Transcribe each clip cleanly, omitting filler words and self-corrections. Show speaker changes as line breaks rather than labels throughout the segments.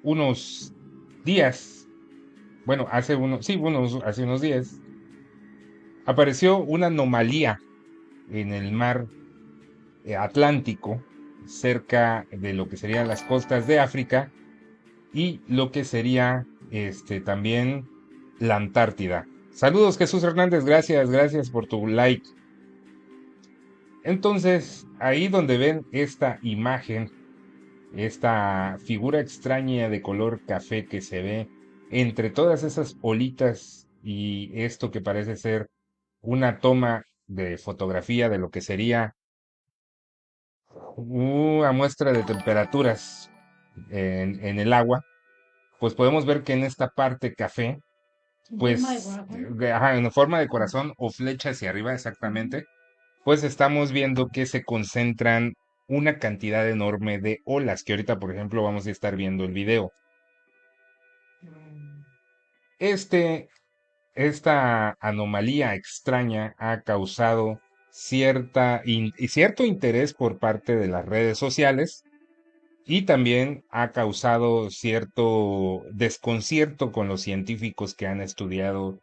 unos días, bueno, hace unos días, apareció una anomalía en el mar Atlántico, cerca de lo que serían las costas de África y lo que sería también la Antártida. Saludos Jesús Hernández, gracias por tu like. Entonces, ahí donde ven esta imagen, esta figura extraña de color café que se ve entre todas esas olitas y esto que parece ser una toma de fotografía de lo que sería una muestra de temperaturas en el agua, pues podemos ver que en esta parte café, pues, en forma de corazón o flecha hacia arriba exactamente, pues estamos viendo que se concentran una cantidad enorme de olas, que ahorita, por ejemplo, vamos a estar viendo el video. Este, esta anomalía extraña ha causado cierto interés por parte de las redes sociales y también ha causado cierto desconcierto con los científicos que han estudiado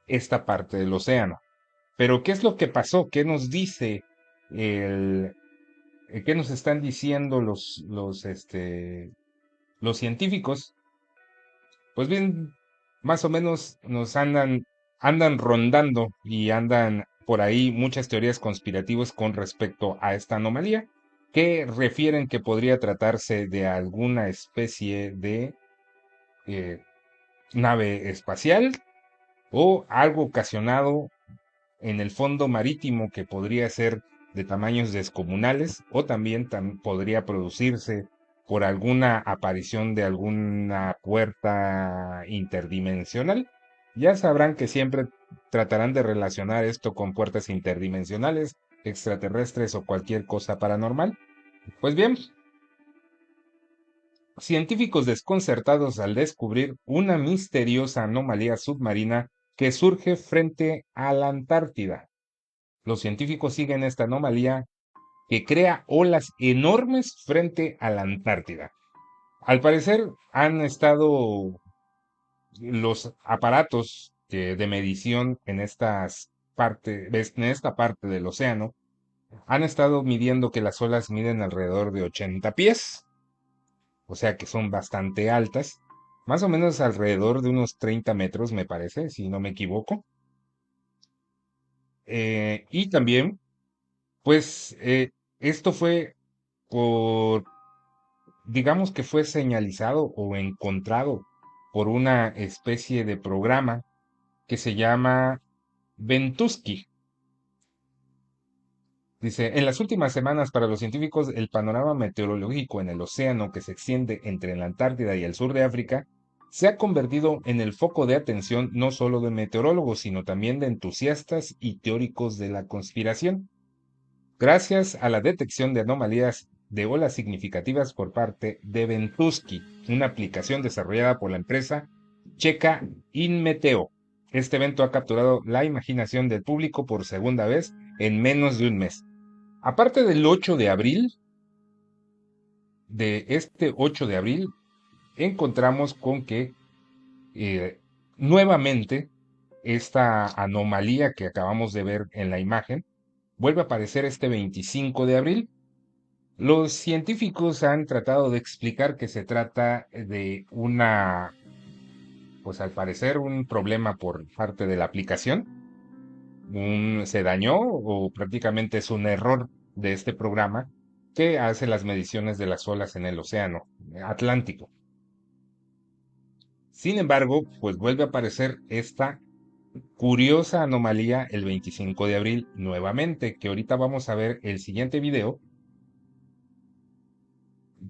esta parte del océano. Pero, ¿qué es lo que pasó? ¿Qué nos dice el, qué nos están diciendo los científicos? Pues bien, más o menos andan rondando y andan por ahí muchas teorías conspirativas con respecto a esta anomalía, que refieren que podría tratarse de alguna especie de eh, nave espacial o algo ocasionado en el fondo marítimo que podría ser de tamaños descomunales o también podría producirse por alguna aparición de alguna puerta interdimensional. Ya sabrán que siempre tratarán de relacionar esto con puertas interdimensionales, extraterrestres o cualquier cosa paranormal. Pues bien, científicos desconcertados al descubrir una misteriosa anomalía submarina que surge frente a la Antártida. Los científicos siguen esta anomalía que crea olas enormes frente a la Antártida. Al parecer han estado los aparatos de medición en esta parte del océano, han estado midiendo que las olas miden alrededor de 80 pies, o sea que son bastante altas, más o menos alrededor de unos 30 metros me parece, si no me equivoco. Y también, pues, esto fue por, digamos que fue señalizado o encontrado por una especie de programa que se llama Ventusky. Dice, en las últimas semanas para los científicos el panorama meteorológico en el océano que se extiende entre la Antártida y el sur de África se ha convertido en el foco de atención no solo de meteorólogos, sino también de entusiastas y teóricos de la conspiración. Gracias a la detección de anomalías de olas significativas por parte de Ventusky, una aplicación desarrollada por la empresa checa Inmeteo. Este evento ha capturado la imaginación del público por segunda vez en menos de un mes. Aparte del 8 de abril, de este 8 de abril, encontramos con que eh, nuevamente esta anomalía que acabamos de ver en la imagen vuelve a aparecer este 25 de abril. Los científicos han tratado de explicar que se trata de pues al parecer un problema por parte de la aplicación. Se dañó o prácticamente es un error de este programa que hace las mediciones de las olas en el océano Atlántico. Sin embargo, pues vuelve a aparecer esta curiosa anomalía el 25 de abril nuevamente, que ahorita vamos a ver el siguiente video,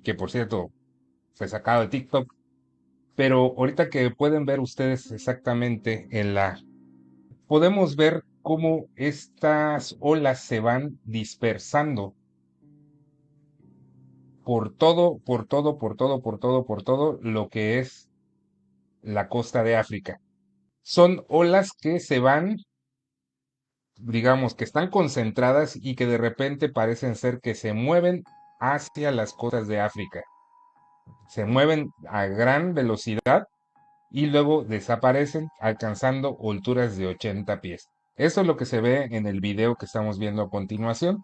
que por cierto fue sacado de TikTok. Pero ahorita que pueden ver ustedes exactamente podemos ver cómo estas olas se van dispersando por todo lo que es la costa de África. Son olas que se van, digamos, que están concentradas y que de repente parecen ser que se mueven hacia las costas de África. Se mueven a gran velocidad y luego desaparecen alcanzando alturas de 80 pies. Eso es lo que se ve en el video que estamos viendo a continuación.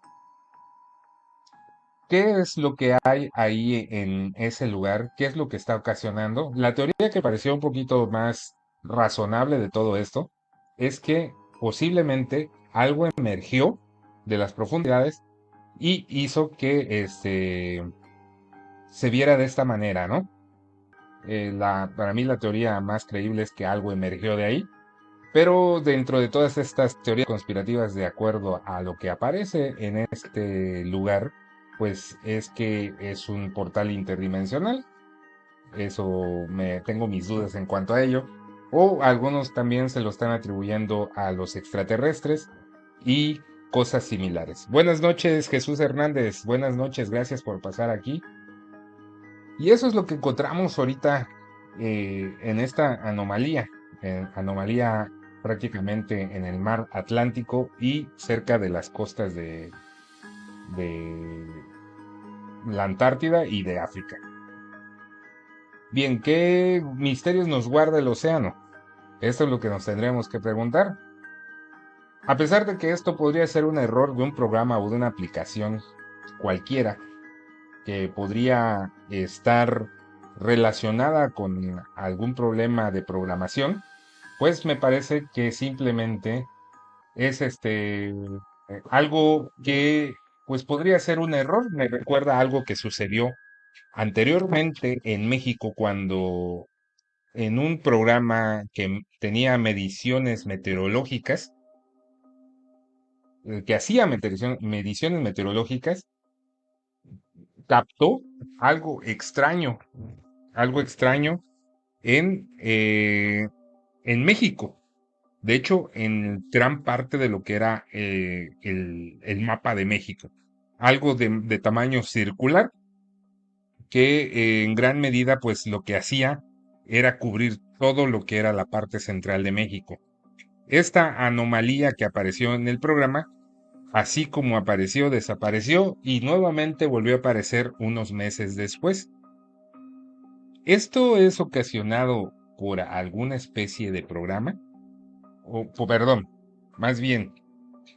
¿Qué es lo que hay ahí en ese lugar? ¿Qué es lo que está ocasionando? La teoría que pareció un poquito más razonable de todo esto es que posiblemente algo emergió de las profundidades y hizo que se viera de esta manera, ¿no? Para mí la teoría más creíble es que algo emergió de ahí, pero dentro de todas estas teorías conspirativas, de acuerdo a lo que aparece en este lugar, pues es que es un portal interdimensional. Eso me tengo mis dudas en cuanto a ello. O algunos también se lo están atribuyendo a los extraterrestres y cosas similares. Buenas noches, Jesús Hernández. Buenas noches, gracias por pasar aquí. Y eso es lo que encontramos ahorita en esta anomalía, anomalía prácticamente en el mar Atlántico y cerca de las costas de la Antártida y de África. Bien, ¿qué misterios nos guarda el océano? Esto es lo que nos tendremos que preguntar. A pesar de que esto podría ser un error de un programa o de una aplicación cualquiera, que podría estar relacionada con algún problema de programación, pues me parece que simplemente es algo que pues podría ser un error. Me recuerda a algo que sucedió anteriormente en México cuando en un programa que tenía mediciones meteorológicas, que hacía mediciones meteorológicas, captó algo extraño en, eh, en México. De hecho, en gran parte de lo que era el mapa de México. Algo de tamaño circular que en gran medida pues lo que hacía era cubrir todo lo que era la parte central de México. Esta anomalía que apareció en el programa, así como apareció, desapareció y nuevamente volvió a aparecer unos meses después. ¿Esto es ocasionado por alguna especie de programa? Perdón, más bien,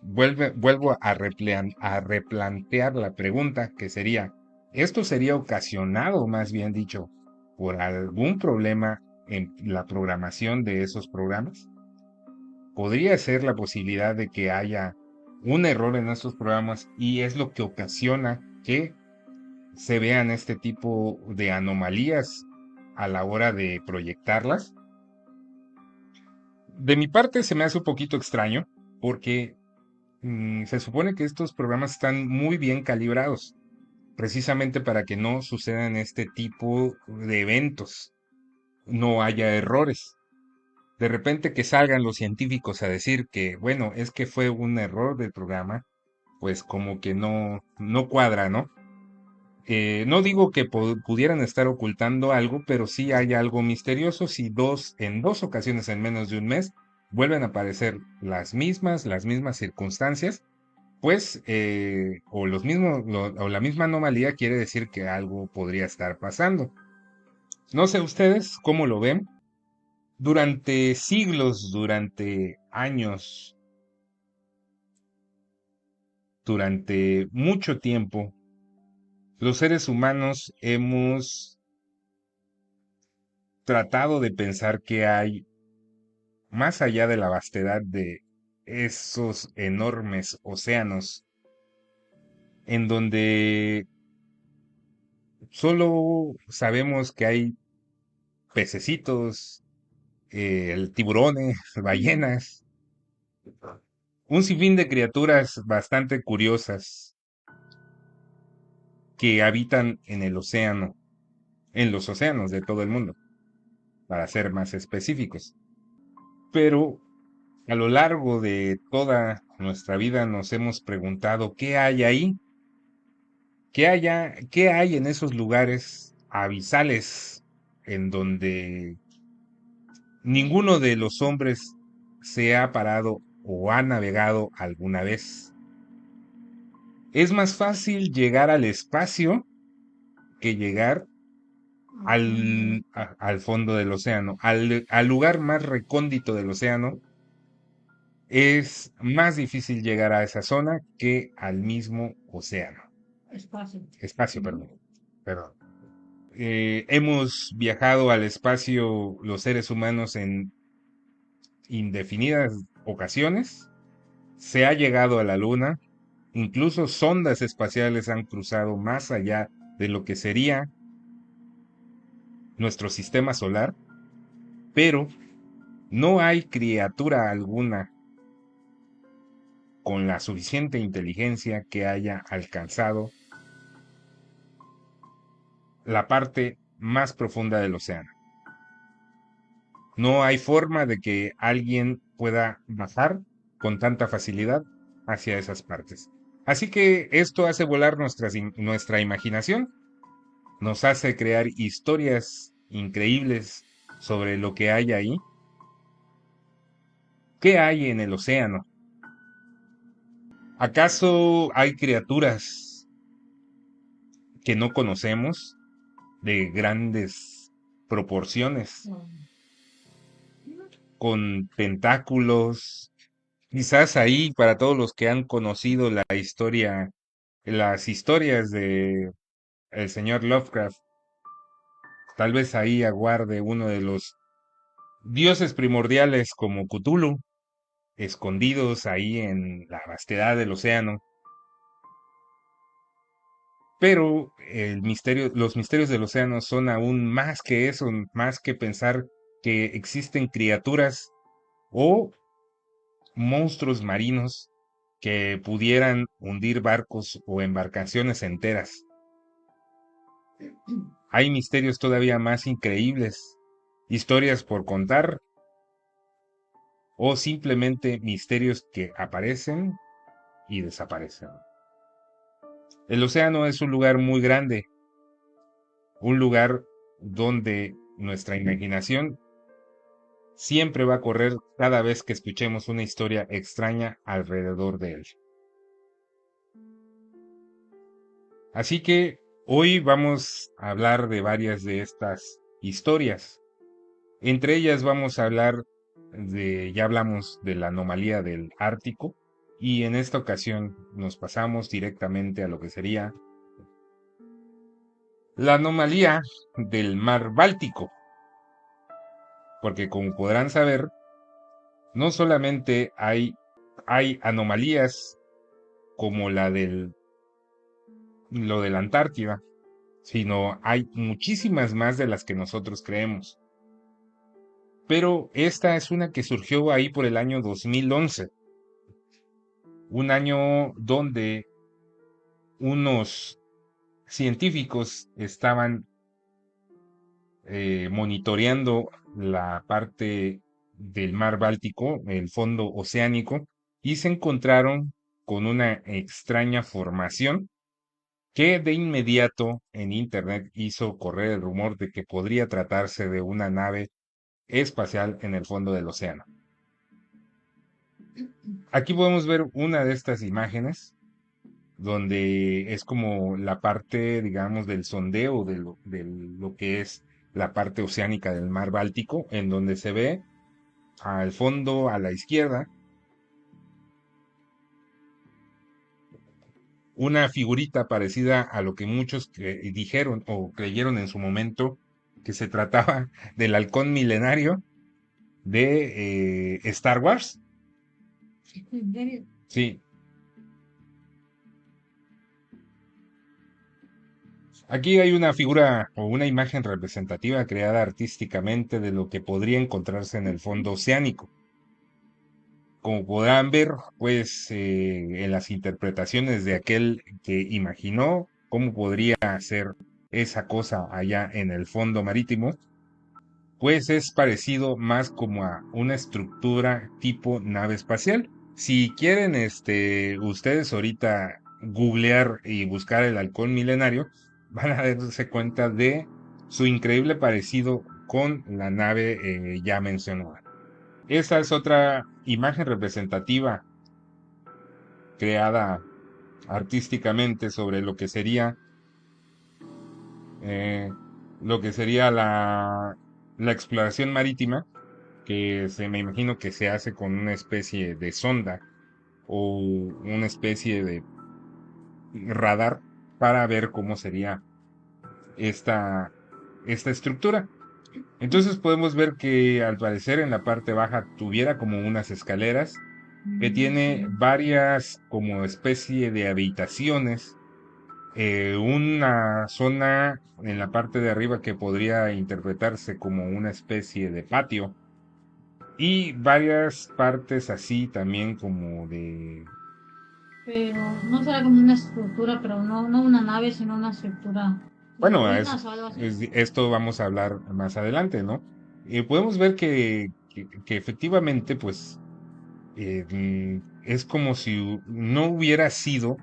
vuelvo a replantear la pregunta que sería, ¿esto sería ocasionado, más bien dicho, por algún problema en la programación de esos programas? ¿Podría ser la posibilidad de que haya un error en estos programas y es lo que ocasiona que se vean este tipo de anomalías a la hora de proyectarlas? De mi parte se me hace un poquito extraño porque se supone que estos programas están muy bien calibrados, precisamente para que no sucedan este tipo de eventos, no haya errores. De repente que salgan los científicos a decir que, bueno, es que fue un error del programa, pues como que no cuadra, ¿no? No digo que pudieran estar ocultando algo, pero sí hay algo misterioso si en dos ocasiones en menos de un mes vuelven a aparecer las mismas circunstancias, pues, o o la misma anomalía quiere decir que algo podría estar pasando. No sé ustedes cómo lo ven. Durante siglos, durante años, durante mucho tiempo, los seres humanos hemos tratado de pensar que hay más allá de la vastedad de esos enormes océanos, en donde solo sabemos que hay pececitos, tiburones, ballenas, un sinfín de criaturas bastante curiosas que habitan en el océano, en los océanos de todo el mundo, para ser más específicos. Pero a lo largo de toda nuestra vida nos hemos preguntado qué hay ahí, qué hay en esos lugares abisales en donde ninguno de los hombres se ha parado o ha navegado alguna vez. Es más fácil llegar al espacio que llegar al fondo del océano, al lugar más recóndito del océano, es más difícil llegar a esa zona que al mismo océano. Espacio, perdón. Hemos viajado al espacio los seres humanos en indefinidas ocasiones. Se ha llegado a la Luna. Incluso sondas espaciales han cruzado más allá de lo que sería nuestro sistema solar, pero no hay criatura alguna con la suficiente inteligencia que haya alcanzado la parte más profunda del océano. No hay forma de que alguien pueda bajar con tanta facilidad hacia esas partes. Así que esto hace volar nuestra imaginación, nos hace crear historias increíbles sobre lo que hay ahí. ¿Qué hay en el océano? ¿Acaso hay criaturas que no conocemos de grandes proporciones, con tentáculos? Quizás ahí, para todos los que han conocido las historias de el señor Lovecraft, tal vez ahí aguarde uno de los dioses primordiales como Cthulhu, escondidos ahí en la vastedad del océano. Pero los misterios del océano son aún más que eso, más que pensar que existen criaturas o monstruos marinos que pudieran hundir barcos o embarcaciones enteras. Hay misterios todavía más increíbles, historias por contar o simplemente misterios que aparecen y desaparecen. El océano es un lugar muy grande, un lugar donde nuestra imaginación siempre va a correr cada vez que escuchemos una historia extraña alrededor de él. Así que hoy vamos a hablar de varias de estas historias. Entre ellas vamos a hablar ya hablamos de la anomalía del Ártico, y en esta ocasión nos pasamos directamente a lo que sería la anomalía del mar Báltico, porque como podrán saber, no solamente hay anomalías como lo de la Antártida, sino hay muchísimas más de las que nosotros creemos. Pero esta es una que surgió ahí por el año 2011, un año donde unos científicos estaban monitoreando la parte del mar Báltico, el fondo oceánico, y se encontraron con una extraña formación que de inmediato en internet hizo correr el rumor de que podría tratarse de una nave espacial en el fondo del océano. Aquí podemos ver una de estas imágenes donde es como la parte, digamos, del sondeo de lo que es la parte oceánica del mar Báltico, en donde se ve al fondo, a la izquierda, una figurita parecida a lo que muchos dijeron o creyeron en su momento, que se trataba del halcón milenario de Star Wars. Sí, aquí hay una figura o una imagen representativa creada artísticamente de lo que podría encontrarse en el fondo oceánico. Como podrán ver, pues en las interpretaciones de aquel que imaginó cómo podría ser esa cosa allá en el fondo marítimo, pues es parecido más como a una estructura tipo nave espacial. Si quieren, ustedes ahorita googlear y buscar el halcón milenario, van a darse cuenta de su increíble parecido con la nave ya mencionada. Esa es otra imagen representativa creada artísticamente sobre lo que sería lo que sería la exploración marítima, que me imagino que se hace con una especie de sonda o una especie de radar para ver cómo sería esta, esta estructura. Entonces podemos ver que al parecer en la parte baja tuviera como unas escaleras que tiene varias como especie de habitaciones, una zona en la parte de arriba que podría interpretarse como una especie de patio y varias partes así también como de...
Pero no será como una estructura, pero no una nave, sino una estructura de
Bueno,
ruinas o algo así.
esto vamos a hablar más adelante, ¿no? Podemos ver que efectivamente, pues, es como si no hubiera sido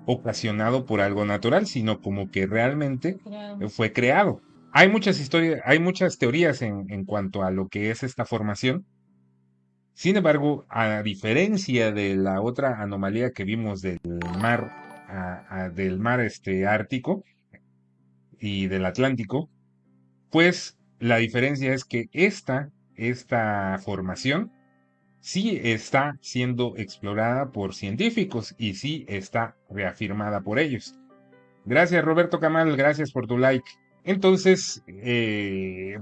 ocasionado por algo natural, sino como que realmente
Creo.
fue creado. Hay muchas historias, hay muchas teorías en cuanto a lo que es esta formación. Sin embargo, a diferencia de la otra anomalía que vimos del mar, del mar ártico y del Atlántico, pues la diferencia es que esta formación sí está siendo explorada por científicos y sí está reafirmada por ellos. Gracias, Roberto Camal, gracias por tu like. Entonces,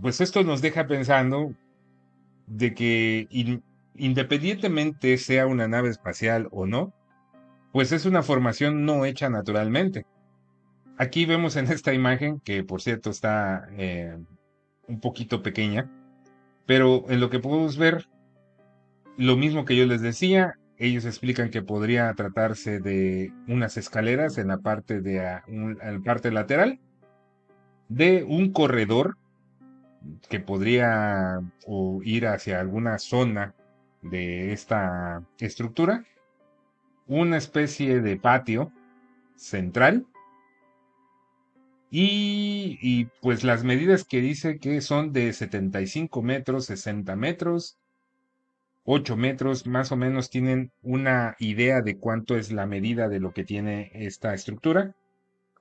pues esto nos deja pensando de que independientemente sea una nave espacial o no, pues es una formación no hecha naturalmente. Aquí vemos en esta imagen, que por cierto está un poquito pequeña, pero en lo que podemos ver, lo mismo que yo les decía, ellos explican que podría tratarse de unas escaleras en la parte en la parte lateral, de un corredor que podría ir hacia alguna zona de esta estructura, una especie de patio central y pues las medidas que dice que son de 75 metros, 60 metros, 8 metros, más o menos tienen una idea de cuánto es la medida de lo que tiene esta estructura.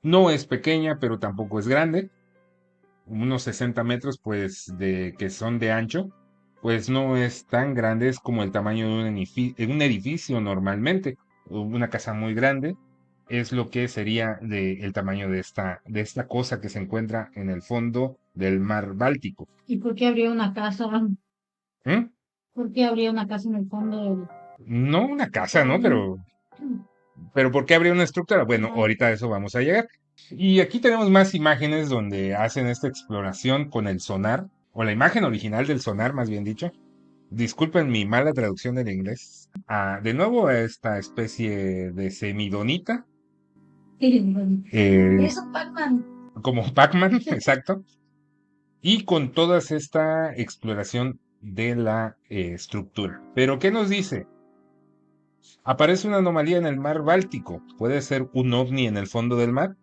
No es pequeña, pero tampoco es grande. Unos 60 metros, pues, que son de ancho, pues no es tan grande, es como el tamaño de un edificio normalmente. Una casa muy grande es lo que sería el tamaño de esta cosa que se encuentra en el fondo del mar Báltico.
¿Y por qué habría una casa?
¿Mm?
¿Por qué habría una casa en el fondo del
No una casa, ¿no?
océano?
Pero ¿por qué habría una estructura? Bueno,
Ajá.
ahorita a eso vamos a llegar. Y aquí tenemos más imágenes donde hacen esta exploración con el sonar, o la imagen original del sonar, más bien dicho. Disculpen mi mala traducción del inglés. De nuevo, esta especie de semidonita, eh,
Es un Pac-Man.
como Pac-Man, exacto, y con toda esta exploración de la estructura. Pero, ¿qué nos dice? Aparece una anomalía en el mar Báltico. ¿Puede ser un ovni en el fondo del mar?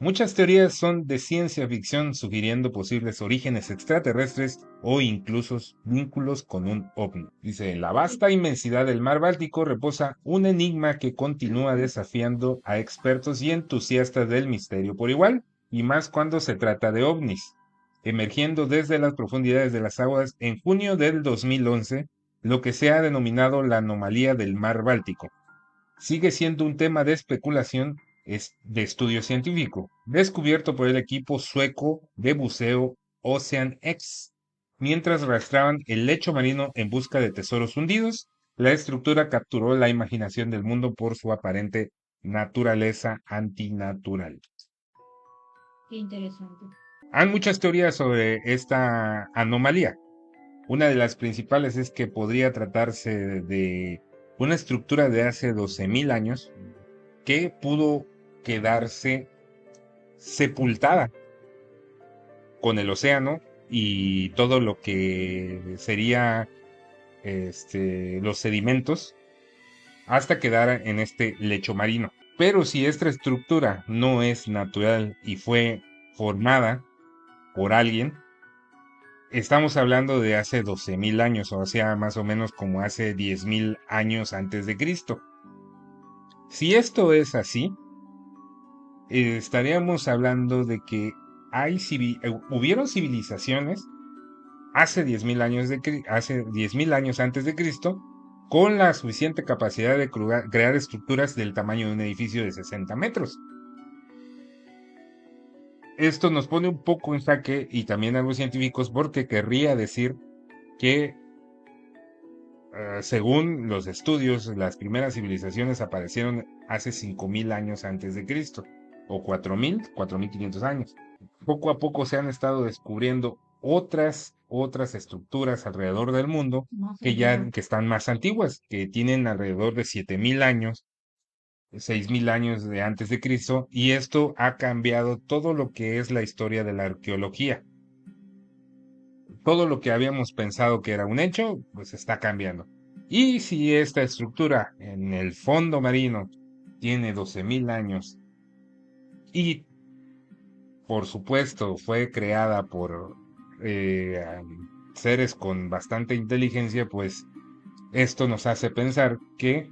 Muchas teorías son de ciencia ficción sugiriendo posibles orígenes extraterrestres o incluso vínculos con un ovni. Dice, en la vasta inmensidad del mar Báltico reposa un enigma que continúa desafiando a expertos y entusiastas del misterio por igual, y más cuando se trata de ovnis. Emergiendo desde las profundidades de las aguas en junio del 2011, lo que se ha denominado la anomalía del mar Báltico sigue siendo un tema de especulación de estudio científico, descubierto por el equipo sueco de buceo Ocean X. Mientras rastreaban el lecho marino en busca de tesoros hundidos, la estructura capturó la imaginación del mundo por su aparente naturaleza antinatural.
Qué interesante.
Hay muchas teorías sobre esta anomalía. Una de las principales es que podría tratarse de una estructura de hace 12.000 años que pudo quedarse sepultada con el océano y todo lo que sería los sedimentos hasta quedar en este lecho marino. Pero si esta estructura no es natural y fue formada por alguien, estamos hablando de hace 12.000 años, o sea, más o menos como hace 10.000 años antes de Cristo. Si esto es así, estaríamos hablando de que hubieron civilizaciones hace 10.000 años, hace 10.000 años antes de Cristo con la suficiente capacidad de crear estructuras del tamaño de un edificio de 60 metros. Esto nos pone un poco en jaque y también a los científicos porque querría decir que según los estudios, las primeras civilizaciones aparecieron hace 5.000 años antes de Cristo, o 4.500 años. Poco a poco se han estado descubriendo otras estructuras alrededor del mundo
Más
que están más antiguas, que tienen alrededor de 7.000 años, 6.000 años de antes de Cristo, y esto ha cambiado todo lo que es la historia de la arqueología. Todo lo que habíamos pensado que era un hecho, pues está cambiando. Y si esta estructura en el fondo marino tiene 12.000 años y por supuesto fue creada por seres con bastante inteligencia, pues esto nos hace pensar que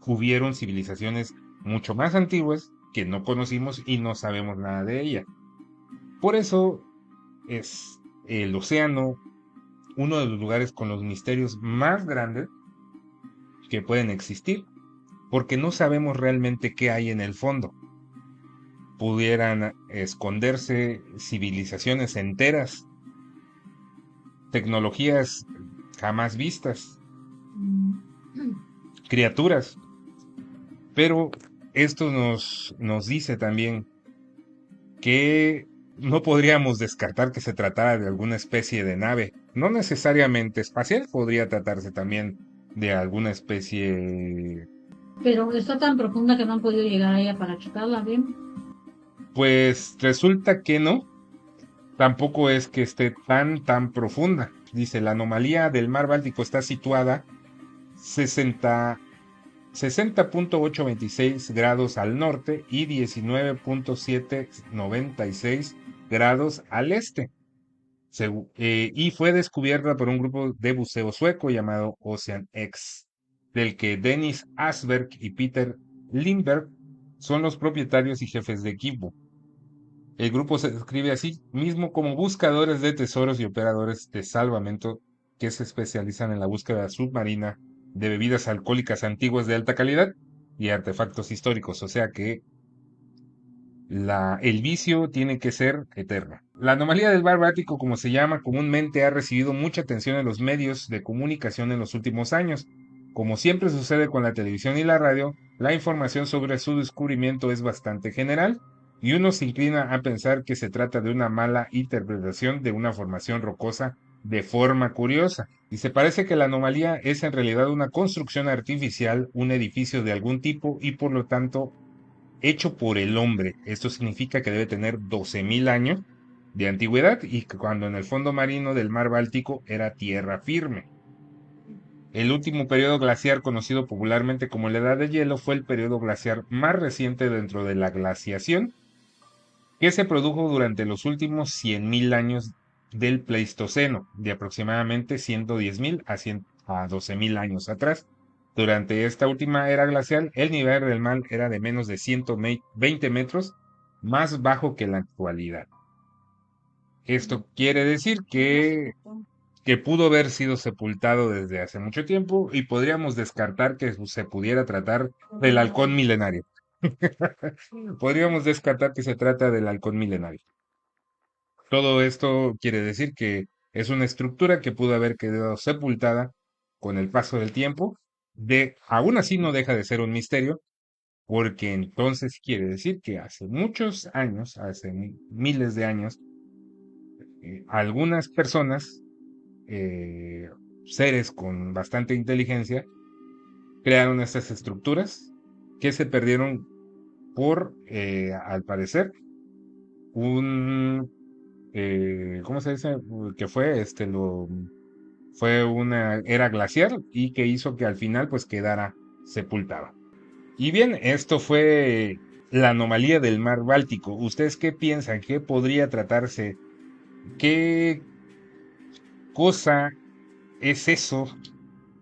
hubieron civilizaciones mucho más antiguas que no conocimos y no sabemos nada de ella. Por eso es el océano uno de los lugares con los misterios más grandes que pueden existir, porque no sabemos realmente qué hay en el fondo. Pudieran esconderse civilizaciones enteras, tecnologías jamás vistas, criaturas, pero esto nos dice también que no podríamos descartar que se tratara de alguna especie de nave, no necesariamente espacial, podría tratarse también de alguna especie.
pero está tan profunda que no han podido llegar a ella para checarla bien.
Pues resulta que no, tampoco es que esté tan profunda. Dice, la anomalía del mar Báltico está situada 60.826 grados al norte y 19.796 grados al este. Y fue descubierta por un grupo de buceo sueco llamado Ocean X, del que Dennis Asberg y Peter Lindberg son los propietarios y jefes de equipo. El grupo se describe a sí mismo como buscadores de tesoros y operadores de salvamento que se especializan en la búsqueda submarina de bebidas alcohólicas antiguas de alta calidad y artefactos históricos, o sea que el vicio tiene que ser eterno. La anomalía del bar Báltico, como se llama comúnmente, ha recibido mucha atención en los medios de comunicación en los últimos años. Como siempre sucede con la televisión y la radio, la información sobre su descubrimiento es bastante general y uno se inclina a pensar que se trata de una mala interpretación de una formación rocosa de forma curiosa. Y se parece que la anomalía es en realidad una construcción artificial, un edificio de algún tipo y por lo tanto hecho por el hombre. Esto significa que debe tener 12.000 años de antigüedad y que cuando en el fondo marino del mar Báltico era tierra firme. El último periodo glaciar conocido popularmente como la Edad de Hielo fue el periodo glaciar más reciente dentro de la glaciación que se produjo durante los últimos 100.000 años del Pleistoceno, de aproximadamente 110.000 a 12.000 años atrás. Durante esta última era glacial, el nivel del mar era de menos de 120 metros, más bajo que la actualidad. Esto quiere decir que pudo haber sido sepultado desde hace mucho tiempo y podríamos descartar que se pudiera tratar del halcón milenario. Podríamos descartar que se trata del halcón milenario. Todo esto quiere decir que es una estructura que pudo haber quedado sepultada con el paso del tiempo. Aún así no deja de ser un misterio, porque entonces quiere decir que hace muchos años, hace miles de años, algunas personas, eh, seres con bastante inteligencia, crearon estas estructuras que se perdieron por, al parecer, un ¿cómo se dice? Que fue, fue una era glacial y que hizo que al final pues quedara sepultado. Y bien, esto fue la anomalía del mar Báltico. ¿Ustedes qué piensan? ¿Qué podría tratarse? ¿Qué cosa es eso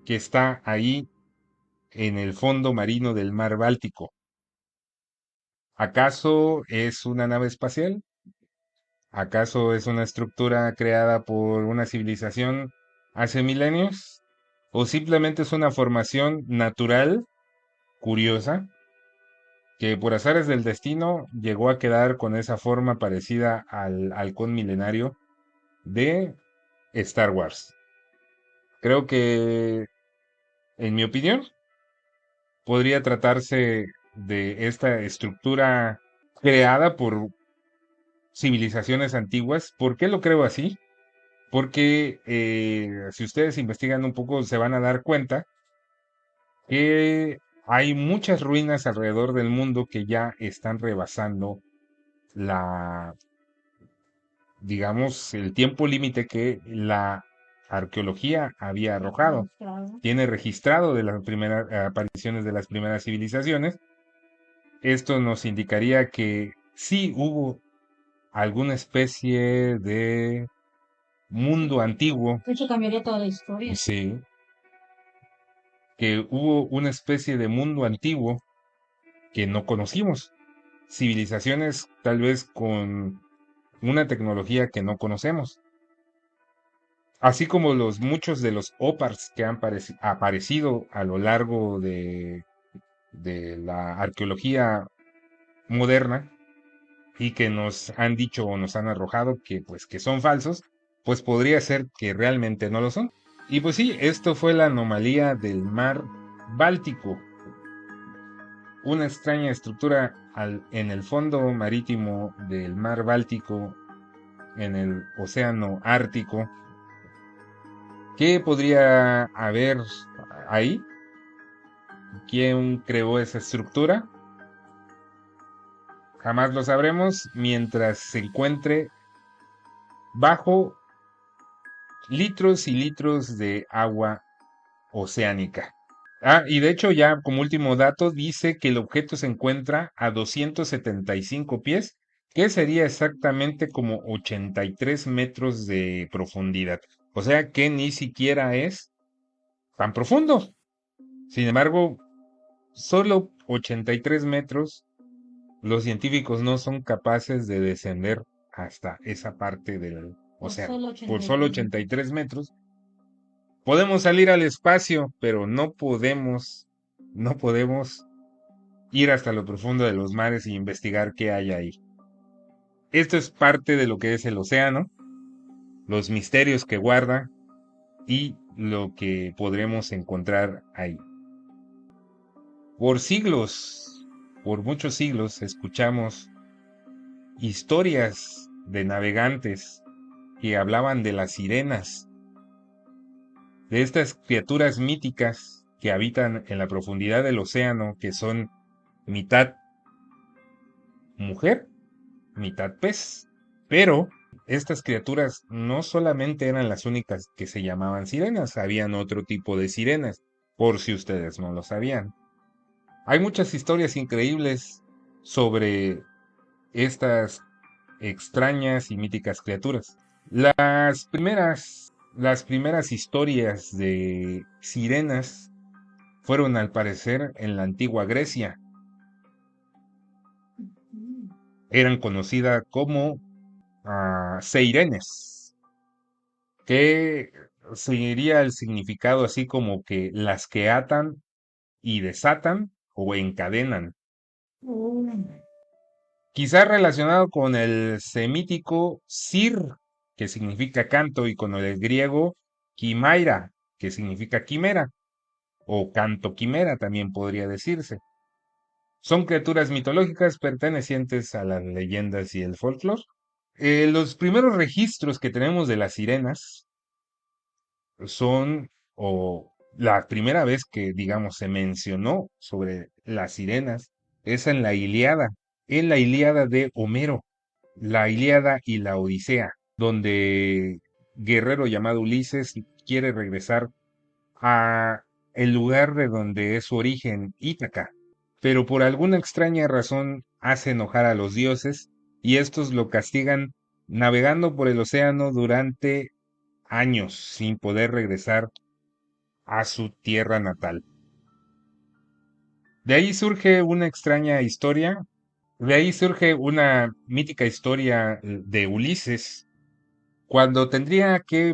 que está ahí en el fondo marino del mar Báltico? ¿Acaso es una nave espacial? ¿Acaso es una estructura creada por una civilización hace milenios? ¿O simplemente es una formación natural, curiosa, que por azares del destino llegó a quedar con esa forma parecida al halcón milenario de Star Wars? Creo que, en mi opinión, podría tratarse de esta estructura creada por civilizaciones antiguas. ¿Por qué lo creo así? Porque si ustedes investigan un poco se van a dar cuenta que hay muchas ruinas alrededor del mundo que ya están rebasando la, digamos, el tiempo límite que la arqueología había arrojado.
Registrado.
Tiene registrado de las primeras apariciones de las primeras civilizaciones. Esto nos indicaría que sí hubo alguna especie de mundo antiguo,
De hecho, cambiaría toda la historia.
sí, que hubo una especie de mundo antiguo que no conocimos, civilizaciones tal vez con una tecnología que no conocemos, así como los muchos de los OPARs que han aparecido a lo largo de la arqueología moderna y que nos han dicho o nos han arrojado que pues que son falsos, pues podría ser que realmente no lo son. Y pues sí, esto fue la anomalía del mar Báltico, una extraña estructura en el fondo marítimo del mar Báltico, en el océano Ártico. ¿Qué podría haber ahí? ¿Quién creó esa estructura? Jamás lo sabremos mientras se encuentre bajo litros y litros de agua oceánica. Ah, y de hecho ya como último dato dice que el objeto se encuentra a 275 pies, que sería exactamente como 83 metros de profundidad. O sea que ni siquiera es tan profundo. Sin embargo, solo 83 metros, los científicos no son capaces de descender hasta esa parte del
Por
océano.
solo
Por
83
solo
metros.
83 metros podemos salir al espacio, pero no podemos ir hasta lo profundo de los mares e investigar qué hay ahí. Esto es parte de lo que es el océano, los misterios que guarda y lo que podremos encontrar ahí. Por siglos, por muchos siglos, escuchamos historias de navegantes que hablaban de las sirenas, de estas criaturas míticas que habitan en la profundidad del océano, que son mitad mujer, mitad pez. Pero estas criaturas no solamente eran las únicas que se llamaban sirenas, habían otro tipo de sirenas, por si ustedes no lo sabían. Hay muchas historias increíbles sobre estas extrañas y míticas criaturas. Las primeras historias de sirenas fueron al parecer en la antigua Grecia. Eran conocidas como seirenes, que seguiría el significado así como que las que atan y desatan o encadenan.
Mm.
Quizás relacionado con el semítico sir, que significa canto, y con el griego quimaira, que significa quimera, o canto quimera también podría decirse. Son criaturas mitológicas pertenecientes a las leyendas y el folclore. Los primeros registros que tenemos de las sirenas son, o la primera vez que, digamos, se mencionó sobre las sirenas, es en la Ilíada de Homero, la Ilíada y la Odisea, donde guerrero llamado Ulises quiere regresar a el lugar de donde es su origen, Ítaca, pero por alguna extraña razón hace enojar a los dioses y estos lo castigan navegando por el océano durante años sin poder regresar a su tierra natal. De ahí surge una extraña historia De ahí surge una mítica historia de Ulises, cuando tendría que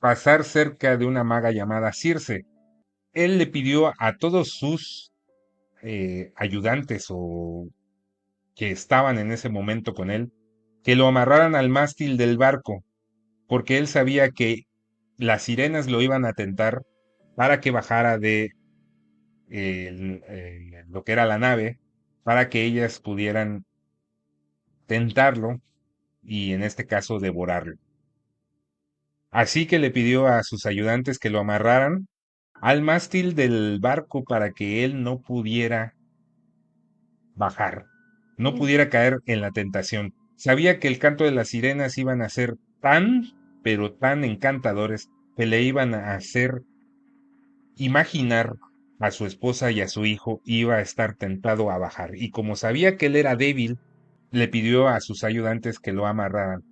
pasar cerca de una maga llamada Circe. Él le pidió a todos sus ayudantes o que estaban en ese momento con él que lo amarraran al mástil del barco, porque él sabía que las sirenas lo iban a tentar para que bajara de lo que era la nave, para que ellas pudieran tentarlo y en este caso devorarlo. Así que le pidió a sus ayudantes que lo amarraran al mástil del barco para que él no pudiera bajar, no
Sí.
pudiera caer en la tentación. Sabía que el canto de las sirenas iban a ser tan, pero tan encantadores que le iban a hacer imaginar a su esposa y a su hijo iba a estar tentado a bajar. Y como sabía que él era débil, le pidió a sus ayudantes que lo amarraran.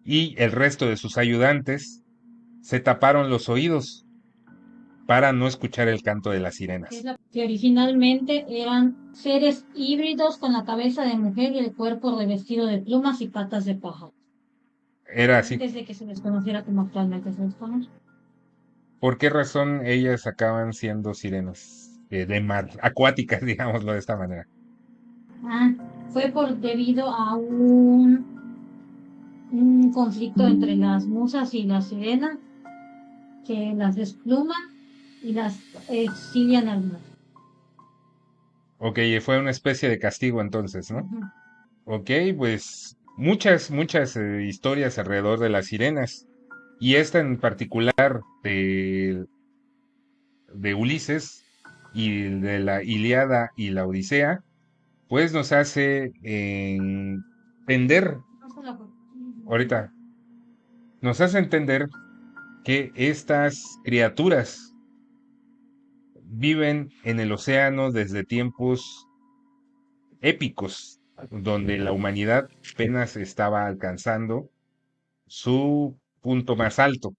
Y el resto de sus ayudantes se taparon los oídos para no escuchar el canto de las sirenas.
Que originalmente eran seres híbridos con la cabeza de mujer y el cuerpo revestido de plumas y patas de pájaro,
Era así.
antes de que se les conociera como actualmente se les conoce.
¿Por qué razón ellas acaban siendo sirenas de mar, acuáticas, digámoslo de esta manera?
Ah, fue por debido a un conflicto entre las musas y la sirena que las despluman y las exilian al mar.
Ok, fue una especie de castigo entonces, ¿no?
Ujú.
Ok, pues muchas historias alrededor de las sirenas. Y esta en particular de Ulises y de la Ilíada y la Odisea, pues nos hace entender,
No se la-
ahorita, nos hace entender que estas criaturas viven en el océano desde tiempos épicos, donde la humanidad apenas estaba alcanzando su punto más alto.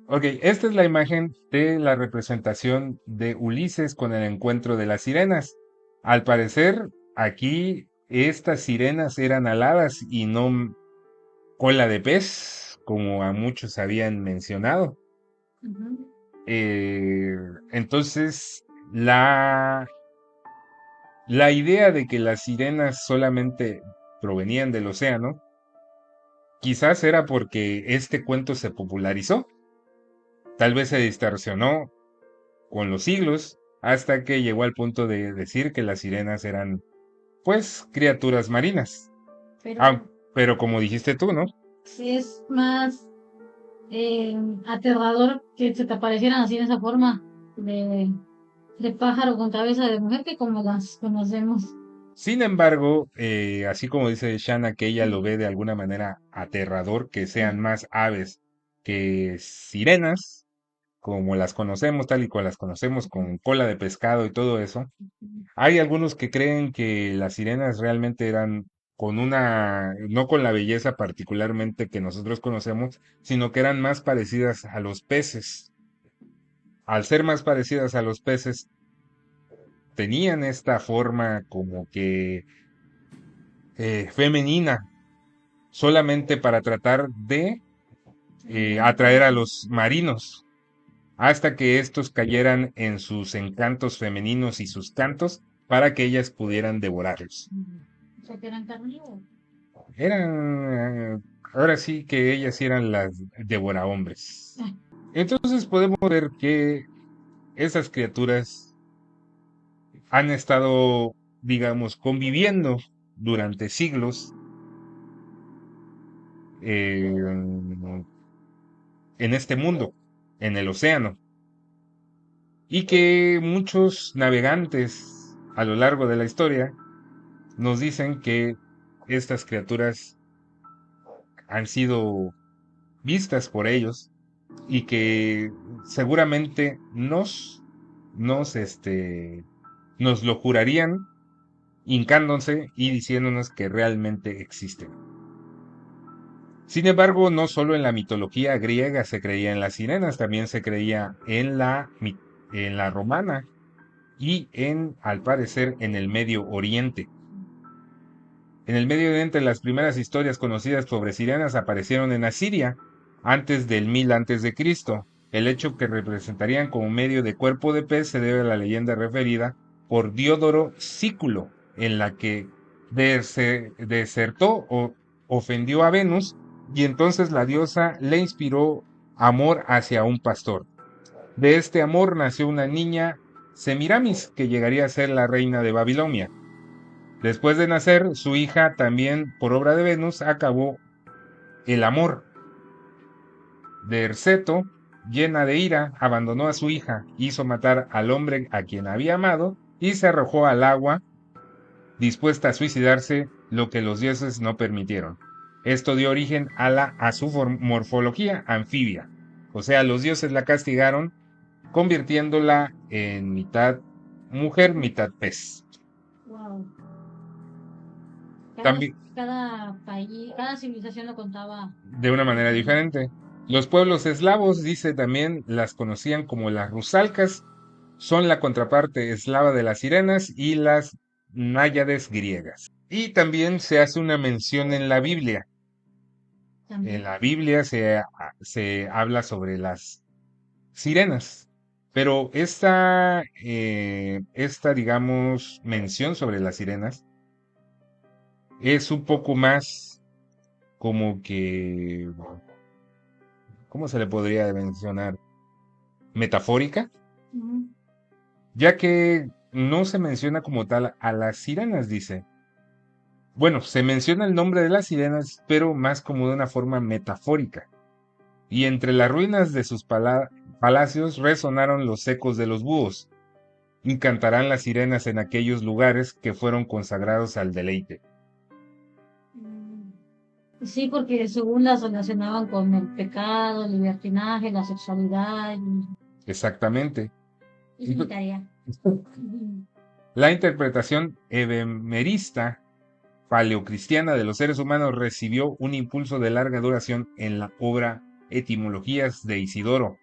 Ok, esta es la imagen de la representación de Ulises con el encuentro de las sirenas. Al parecer, aquí estas sirenas eran aladas y no cola de pez, como a muchos habían mencionado.
Ujú.
Eh, entonces, la idea de que las sirenas solamente provenían del océano, quizás era porque este cuento se popularizó, tal vez se distorsionó con los siglos, hasta que llegó al punto de decir que las sirenas eran, pues, criaturas marinas. Ah,
Pero
pero como dijiste tú, ¿no?
sí es más eh, aterrador que se te aparecieran así en esa forma de, de pájaro con cabeza de mujer que como las conocemos.
Sin embargo, así como dice Shanna, que ella lo ve de alguna manera aterrador, que sean
Sí.
más aves que sirenas, como las conocemos, tal y como las conocemos, con cola de pescado y todo eso. Hay algunos que creen que las sirenas realmente eran con una, no con la belleza particularmente que nosotros conocemos, sino que eran más parecidas a los peces. Al ser más parecidas a los peces, tenían esta forma como que femenina, solamente para tratar de atraer a los marinos, hasta que estos cayeran en sus encantos femeninos y sus cantos para que ellas pudieran devorarlos.
O sea, que eran carnívoros.
Eran, ahora sí que ellas sí eran las devorahombres.
Ah,
Entonces podemos ver que esas criaturas han estado, digamos, conviviendo durante siglos en este mundo, en el océano, y que muchos navegantes a lo largo de la historia nos dicen que estas criaturas han sido vistas por ellos y que seguramente nos lo jurarían hincándose y diciéndonos que realmente existen. Sin embargo, no solo en la mitología griega se creía en las sirenas, también se creía en la romana y al parecer, en el Medio Oriente. En el Medio Oriente, las primeras historias conocidas sobre sirenas aparecieron en Asiria, antes del 1000 antes de Cristo. El hecho que representarían como medio de cuerpo de pez se debe a la leyenda referida por Diodoro Sículo, en la que desertó o ofendió a Venus, y entonces la diosa le inspiró amor hacia un pastor. De este amor nació una niña, Semiramis, que llegaría a ser la reina de Babilonia. Después de nacer, su hija, también por obra de Venus, acabó el amor. Derceto, llena de ira, abandonó a su hija, hizo matar al hombre a quien había amado y se arrojó al agua, dispuesta a suicidarse, lo que los dioses no permitieron. Esto dio origen a su morfología anfibia. O sea, los dioses la castigaron convirtiéndola en mitad mujer, mitad pez.
Wow. Cada,
También,
cada país, cada civilización lo contaba
de una manera
diferente.
diferente. Los pueblos eslavos, dice también, las conocían como las rusalcas, son la contraparte eslava de las sirenas y las náyades griegas. Y también se hace una mención en la Biblia. En
También.
la Biblia se habla sobre las sirenas, pero digamos, mención sobre las sirenas es un poco más como que, ¿cómo se le podría mencionar? Metafórica,
Ujú.
ya que no se menciona como tal a las sirenas, dice. Bueno, se menciona el nombre de las sirenas, pero más como de una forma metafórica. Y entre las ruinas de sus palacios resonaron los ecos de los búhos, y cantarán las sirenas en aquellos lugares que fueron consagrados al deleite.
Mm. Sí, porque según las relacionaban con el pecado, el libertinaje, la sexualidad.
Exactamente.
Hice
Y
mi tarea. Ujú.
la interpretación ebemerista paleocristiana de los seres humanos recibió un impulso de larga duración en la obra Etimologías de Isidoro.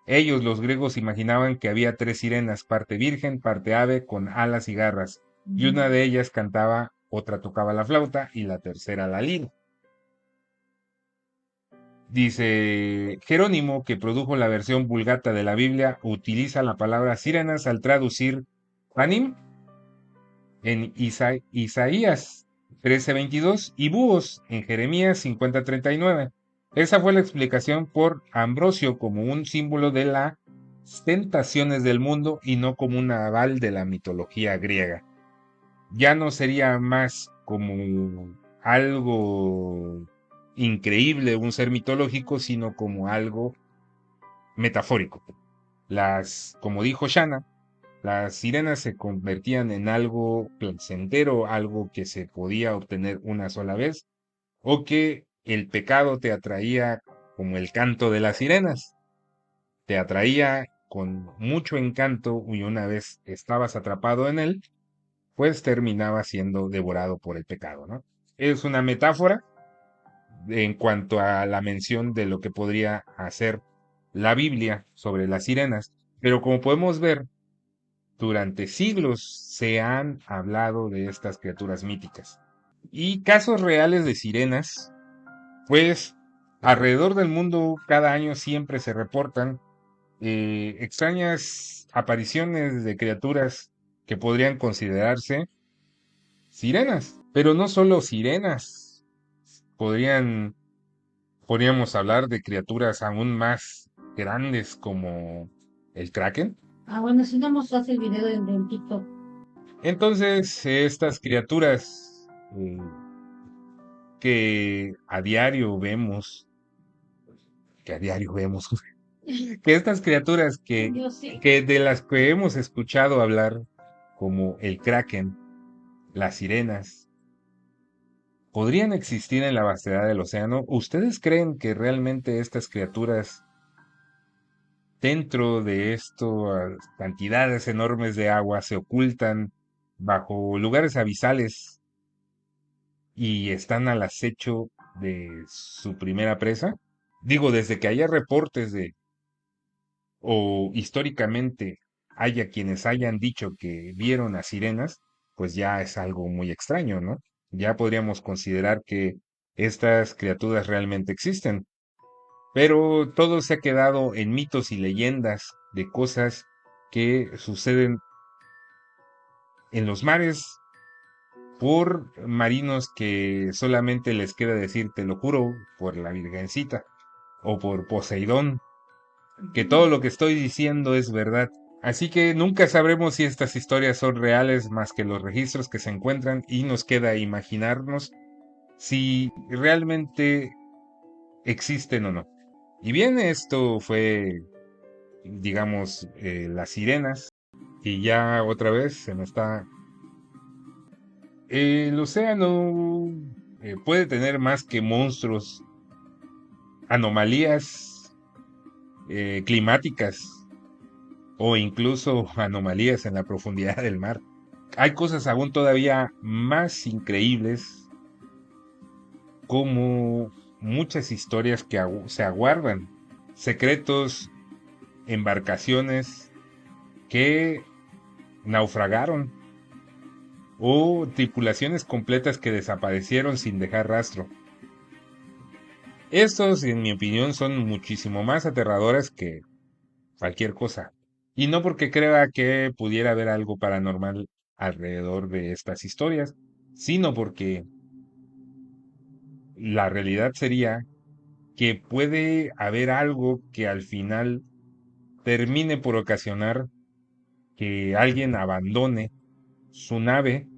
Ellos, los griegos, imaginaban que había tres sirenas, parte virgen, parte ave, con alas y garras, y una de ellas cantaba, otra tocaba la flauta y la tercera la lira. Dice Jerónimo, que produjo la versión vulgata de la Biblia, utiliza la palabra sirenas al traducir panim en Isaías 13:22 y búhos en Jeremías 50:39. Esa fue la explicación por Ambrosio como un símbolo de las tentaciones del mundo y no como un aval de la mitología griega. Ya no sería más como algo increíble, un ser mitológico, sino como algo metafórico. Como dijo Shanna, las sirenas se convertían en algo placentero, algo que se podía obtener una sola vez, o que el pecado te atraía como el canto de las sirenas, te atraía con mucho encanto y una vez estabas atrapado en él, pues terminaba siendo devorado por el pecado, ¿no? Es una metáfora en cuanto a la mención de lo que podría hacer la Biblia sobre las sirenas, pero como podemos ver, durante siglos se han hablado de estas criaturas míticas. Y casos reales de sirenas, pues alrededor del mundo cada año siempre se reportan extrañas apariciones de criaturas que podrían considerarse sirenas, pero no solo sirenas, podrían, podríamos hablar de criaturas aún más grandes como el kraken.
Ah, bueno, si no mostraste el video del TikTok.
Entonces, estas criaturas que a diario vemos, que a diario vemos, que estas criaturas
Yo sí.
que de las que hemos escuchado hablar, como el kraken, las sirenas, podrían existir en la vastedad del océano. ¿Ustedes creen que realmente estas criaturas, dentro de estas cantidades enormes de agua, se ocultan bajo lugares abisales y están al acecho de su primera presa? Digo, desde que haya reportes de, o históricamente haya quienes hayan dicho que vieron a sirenas, pues ya es algo muy extraño, ¿no? ya podríamos considerar que estas criaturas realmente existen. Pero todo se ha quedado en mitos y leyendas de cosas que suceden en los mares por marinos que solamente les queda decir te lo juro por la Virgencita o por Poseidón, que todo lo que estoy diciendo es verdad. Así que nunca sabremos si estas historias son reales más que los registros que se encuentran y nos queda imaginarnos si realmente existen o no. Y bien, esto fue, digamos, las sirenas. Y ya otra vez se me está... El océano puede tener más que monstruos, anomalías climáticas o incluso anomalías en la profundidad del mar. Hay cosas aún todavía más increíbles, como muchas historias que se aguardan, secretos, embarcaciones que naufragaron o tripulaciones completas que desaparecieron sin dejar rastro. Estos, en mi opinión, son muchísimo más aterradores que cualquier cosa. Y no porque crea que pudiera haber algo paranormal alrededor de estas historias, sino porque la realidad sería que puede haber algo que al final termine por ocasionar que alguien abandone su nave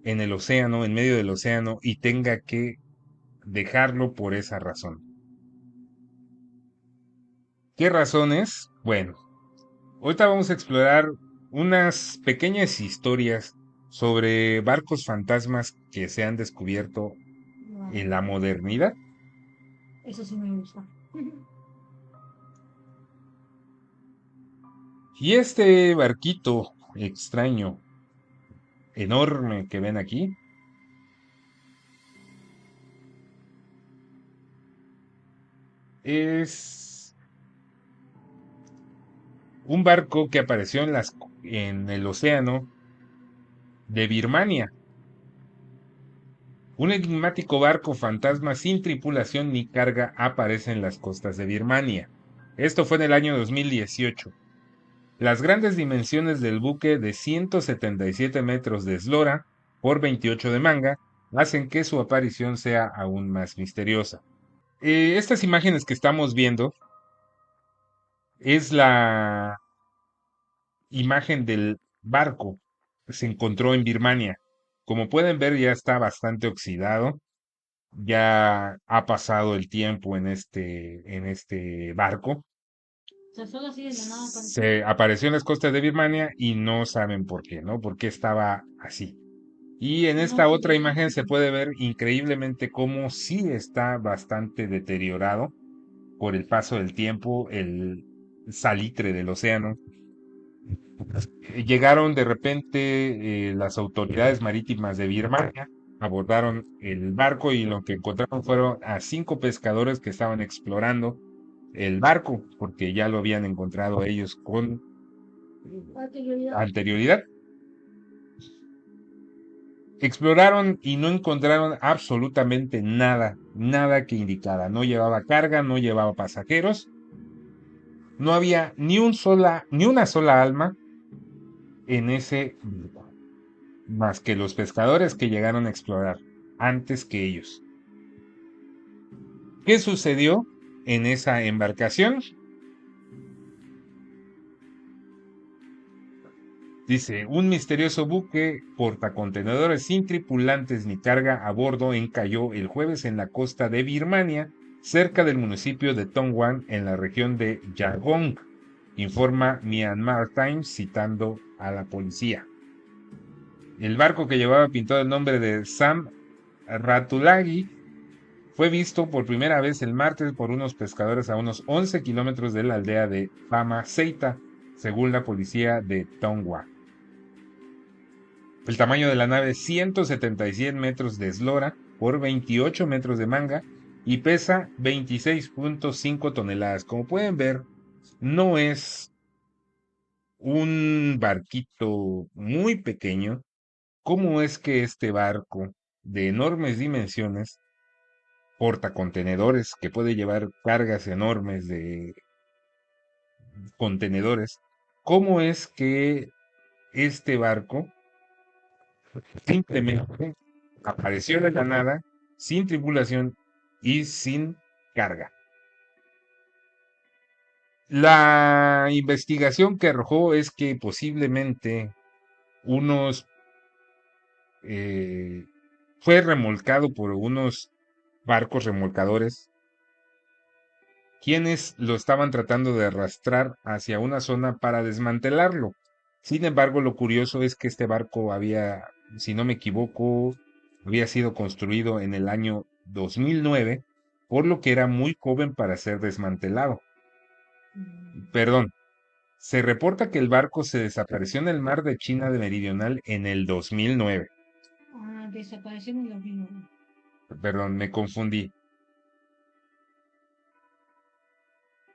en el océano, en medio del océano, y tenga que dejarlo por esa razón. ¿Qué razones? Bueno, ahorita vamos a explorar unas pequeñas historias sobre barcos fantasmas que se han descubierto en
Wow,
la modernidad.
eso sí me gusta.
Y este barquito extraño, enorme que ven aquí, es un barco que apareció en el océano de Birmania. Un enigmático barco fantasma sin tripulación ni carga aparece en las costas de Birmania. Esto fue en el año 2018. Las grandes dimensiones del buque de 177 metros de eslora por 28 de manga hacen que su aparición sea aún más misteriosa. Estas imágenes que estamos viendo es la imagen del barco que se encontró en Birmania. Como pueden ver, ya está bastante oxidado. Ya ha pasado el tiempo en este barco.
O sea, solo así de la nada apareció.
Se apareció en las costas de Birmania y no saben por qué, ¿no? Por qué estaba así. Y en
No
esta otra
tuvieron.
imagen se puede ver increíblemente cómo sí está bastante deteriorado por el paso del tiempo, el salitre del océano. Llegaron de repente las autoridades marítimas de Birmania, abordaron el barco y lo que encontraron fueron a 5 pescadores que estaban explorando el barco, porque ya lo habían encontrado ellos con anterioridad. Exploraron y no encontraron absolutamente nada, nada que indicara. No llevaba carga, no llevaba pasajeros, no había ni una sola alma en ese barco, más que los pescadores que llegaron a explorar antes que ellos. ¿Qué sucedió en esa embarcación? Dice, un misterioso buque portacontenedores sin tripulantes ni carga a bordo encalló el jueves en la costa de Birmania, cerca del municipio de Tongwan, en la región de Yangon, informa Myanmar Times citando a la policía. El barco, que llevaba pintado el nombre de Sam Ratulagi, fue visto por primera vez el martes por unos pescadores a unos 11 kilómetros de la aldea de Pama Seita, según la policía de Tongwa. El tamaño de la nave: 177 metros de eslora por 28 metros de manga y pesa 26.5 toneladas. Como pueden ver, no es un barquito muy pequeño. ¿Cómo es que este barco de enormes dimensiones, portacontenedores que puede llevar cargas enormes de contenedores, ¿cómo es que este barco simplemente apareció de la nada, sin tripulación y sin carga? La investigación que arrojó es que posiblemente unos eh, fue remolcado por unos barcos remolcadores, quienes lo estaban tratando de arrastrar hacia una zona para desmantelarlo. Sin embargo, lo curioso es que este barco había, si no me equivoco, había sido construido en el año 2009, por lo que era muy joven para ser desmantelado. Perdón, se reporta que el barco se desapareció en el mar de China de Meridional en el 2009.
Ah, desapareció en el 2009.
Perdón, me confundí.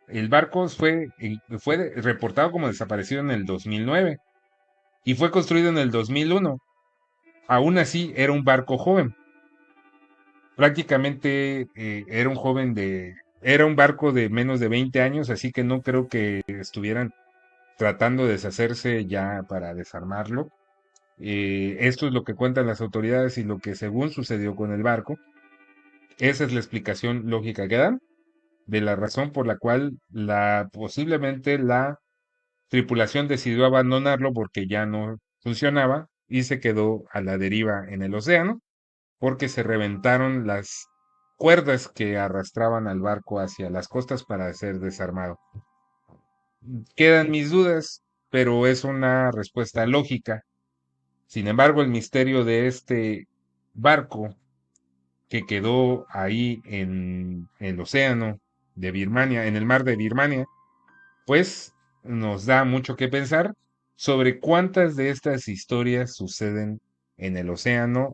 El barco fue reportado como desaparecido en el 2009 y fue construido en el 2001. Aún así, era un barco joven. Prácticamente era un barco de menos de 20 años, así que no creo que estuvieran tratando de deshacerse ya para desarmarlo. Esto es lo que cuentan las autoridades y lo que según sucedió con el barco. Esa es la explicación lógica que dan de la razón por la cual posiblemente la tripulación decidió abandonarlo porque ya no funcionaba y se quedó a la deriva en el océano porque se reventaron las cuerdas que arrastraban al barco hacia las costas para ser desarmado. Quedan mis dudas, pero es una respuesta lógica. Sin embargo, el misterio de este barco que quedó ahí en el océano de Birmania, en el mar de Birmania, pues nos da mucho que pensar sobre cuántas de estas historias suceden en el océano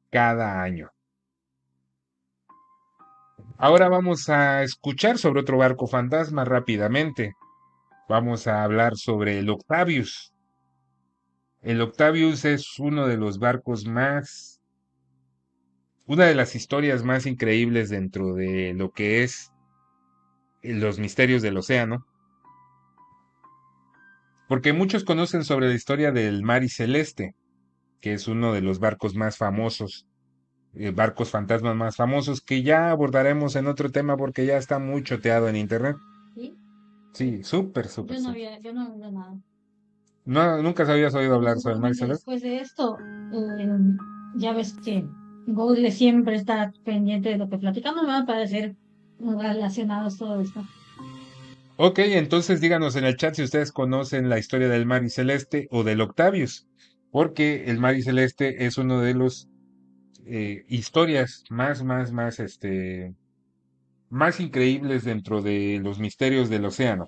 cada año. Ahora vamos a escuchar sobre otro barco fantasma rápidamente. Vamos a hablar sobre el Octavius. El Octavius es uno de los barcos una de las historias más increíbles dentro de lo que es los misterios del océano, porque muchos conocen sobre la historia del Mari Celeste, que es uno de los barcos más famosos, barcos fantasmas más famosos, que ya abordaremos en otro tema porque ya está muy choteado en internet.
¿Sí?
Sí, súper, súper, súper.
Yo no había nada.
No, nunca habías oído
Pero
hablar sobre el Mari
seguramente
Celeste.
después de esto, ya ves que Google siempre está pendiente de lo que platicamos, me va a parecer relacionados todo esto.
Ok, entonces díganos en el chat si ustedes conocen la historia del Mari Celeste o del Octavius, porque el Mari Celeste es uno de los historias más increíbles dentro de los misterios del océano.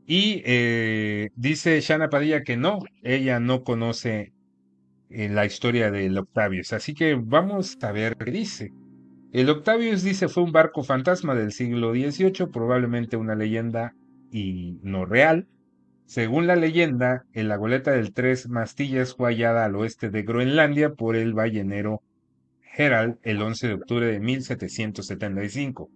Y dice Shana Padilla que no, ella no conoce la historia del Octavius. Así que vamos a ver qué dice. El Octavius dice fue un barco fantasma del siglo XVIII, probablemente una leyenda y no real. Según la leyenda, la goleta del Tres Mastillas fue hallada al oeste de Groenlandia por el ballenero Herald el 11 de octubre de 1775.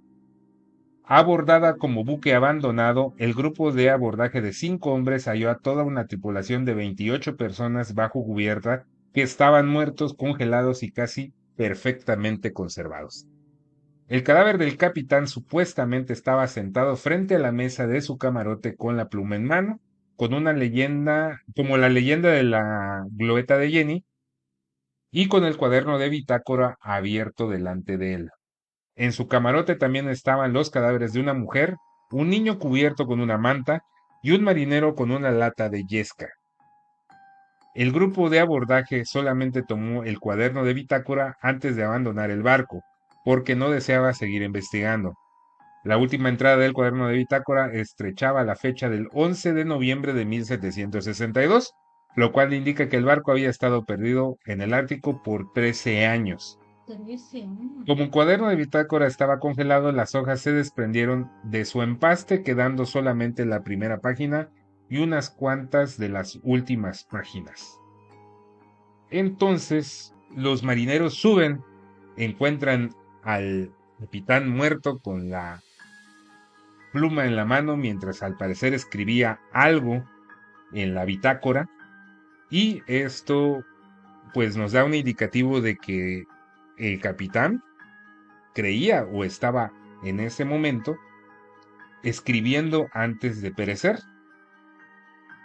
Abordada como buque abandonado, el grupo de abordaje de 5 hombres halló a toda una tripulación de 28 personas bajo cubierta que estaban muertos, congelados y casi perfectamente conservados. El cadáver del capitán supuestamente estaba sentado frente a la mesa de su camarote con la pluma en mano, con una leyenda, como la leyenda de la glorieta de Jenny, y con el cuaderno de bitácora abierto delante de él. En su camarote también estaban los cadáveres de una mujer, un niño cubierto con una manta y un marinero con una lata de yesca. El grupo de abordaje solamente tomó el cuaderno de bitácora antes de abandonar el barco, porque no deseaba seguir investigando. La última entrada del cuaderno de bitácora estrechaba la fecha del 11 de noviembre de 1762, lo cual indica que el barco había estado perdido en el Ártico por 13 años.
13.
Como el cuaderno de bitácora estaba congelado, las hojas se desprendieron de su empaste, quedando solamente la primera página y unas cuantas de las últimas páginas. Entonces, los marineros suben, encuentran al capitán muerto con la pluma en la mano, mientras al parecer escribía algo en la bitácora, y esto pues nos da un indicativo de que el capitán creía o estaba en ese momento escribiendo antes de perecer.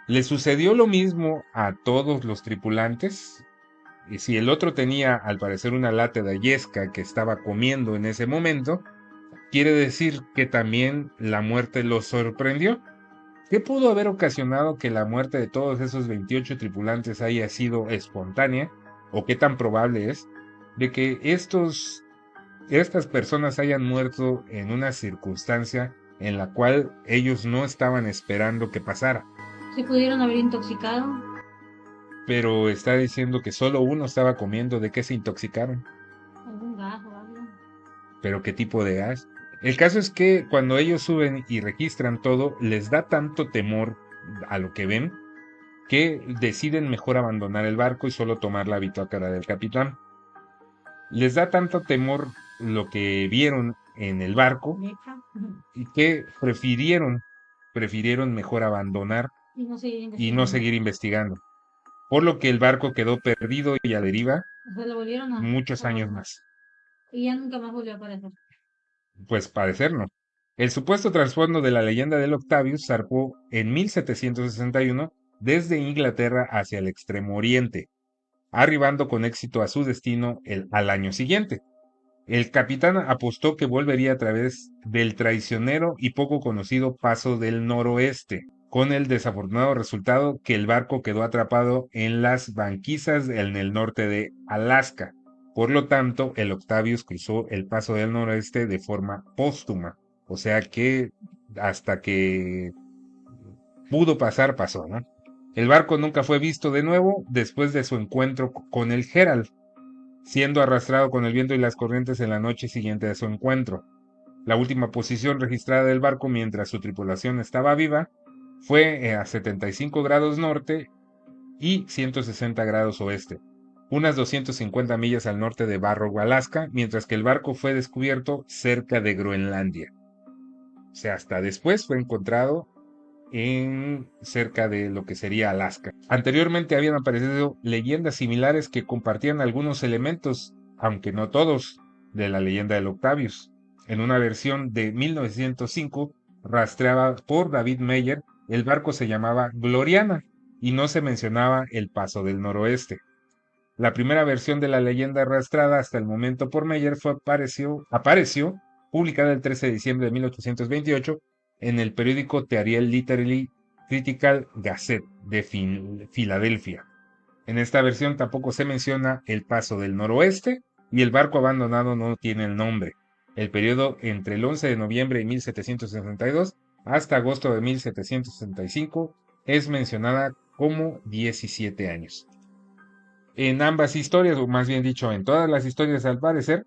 Le sucedió lo mismo a todos los tripulantes, y si el otro tenía al parecer una lata de yesca que estaba comiendo en ese momento, quiere decir que también la muerte los sorprendió. ¿Qué pudo haber ocasionado que la muerte de todos esos 28 tripulantes haya sido espontánea? ¿O qué tan probable es de que estas personas hayan muerto en una circunstancia en la cual ellos no estaban esperando que pasara?
Se pudieron haber intoxicado.
Pero está diciendo que solo uno estaba comiendo. ¿De qué se intoxicaron?
Algún gas o algo.
¿Pero qué tipo de gas? El caso es que cuando ellos suben y registran todo, les da tanto temor a lo que ven que deciden mejor abandonar el barco y solo tomar la bitácora del capitán. Les da tanto temor lo que vieron en el barco
Letra.
y que prefirieron mejor abandonar
Y no seguir
y no
investigando.
seguir investigando. Por lo que el barco quedó perdido y a deriva
O sea, lo volvieron
muchos
a
años
bajar.
más.
Y ya nunca más volvió a aparecer.
Pues parecer no. El supuesto trasfondo de la leyenda del Octavius zarpó en 1761 desde Inglaterra hacia el Extremo Oriente, arribando con éxito a su destino al año siguiente. El capitán apostó que volvería a través del traicionero y poco conocido Paso del Noroeste, con el desafortunado resultado que el barco quedó atrapado en las banquisas en el norte de Alaska. Por lo tanto, el Octavius cruzó el Paso del Noroeste de forma póstuma, o sea que hasta que pudo pasar, pasó, ¿no? El barco nunca fue visto de nuevo después de su encuentro con el Herald, siendo arrastrado con el viento y las corrientes en la noche siguiente a su encuentro. La última posición registrada del barco mientras su tripulación estaba viva fue a 75 grados norte y 160 grados oeste, unas 250 millas al norte de Barrow, Alaska, mientras que el barco fue descubierto cerca de Groenlandia. O sea, hasta después fue encontrado en cerca de lo que sería Alaska. Anteriormente habían aparecido leyendas similares que compartían algunos elementos, aunque no todos, de la leyenda del Octavius. En una versión de 1905, rastreada por David Meyer, el barco se llamaba Gloriana y no se mencionaba el Paso del Noroeste. La primera versión de la leyenda arrastrada hasta el momento por Meyer apareció publicada el 13 de diciembre de 1828 en el periódico The Ariel Literary Critical Gazette de Filadelfia. En esta versión tampoco se menciona el Paso del Noroeste y el barco abandonado no tiene el nombre. El periodo entre el 11 de noviembre de 1762 hasta agosto de 1765 es mencionada como 17 años. En ambas historias, o más bien dicho, en todas las historias al parecer,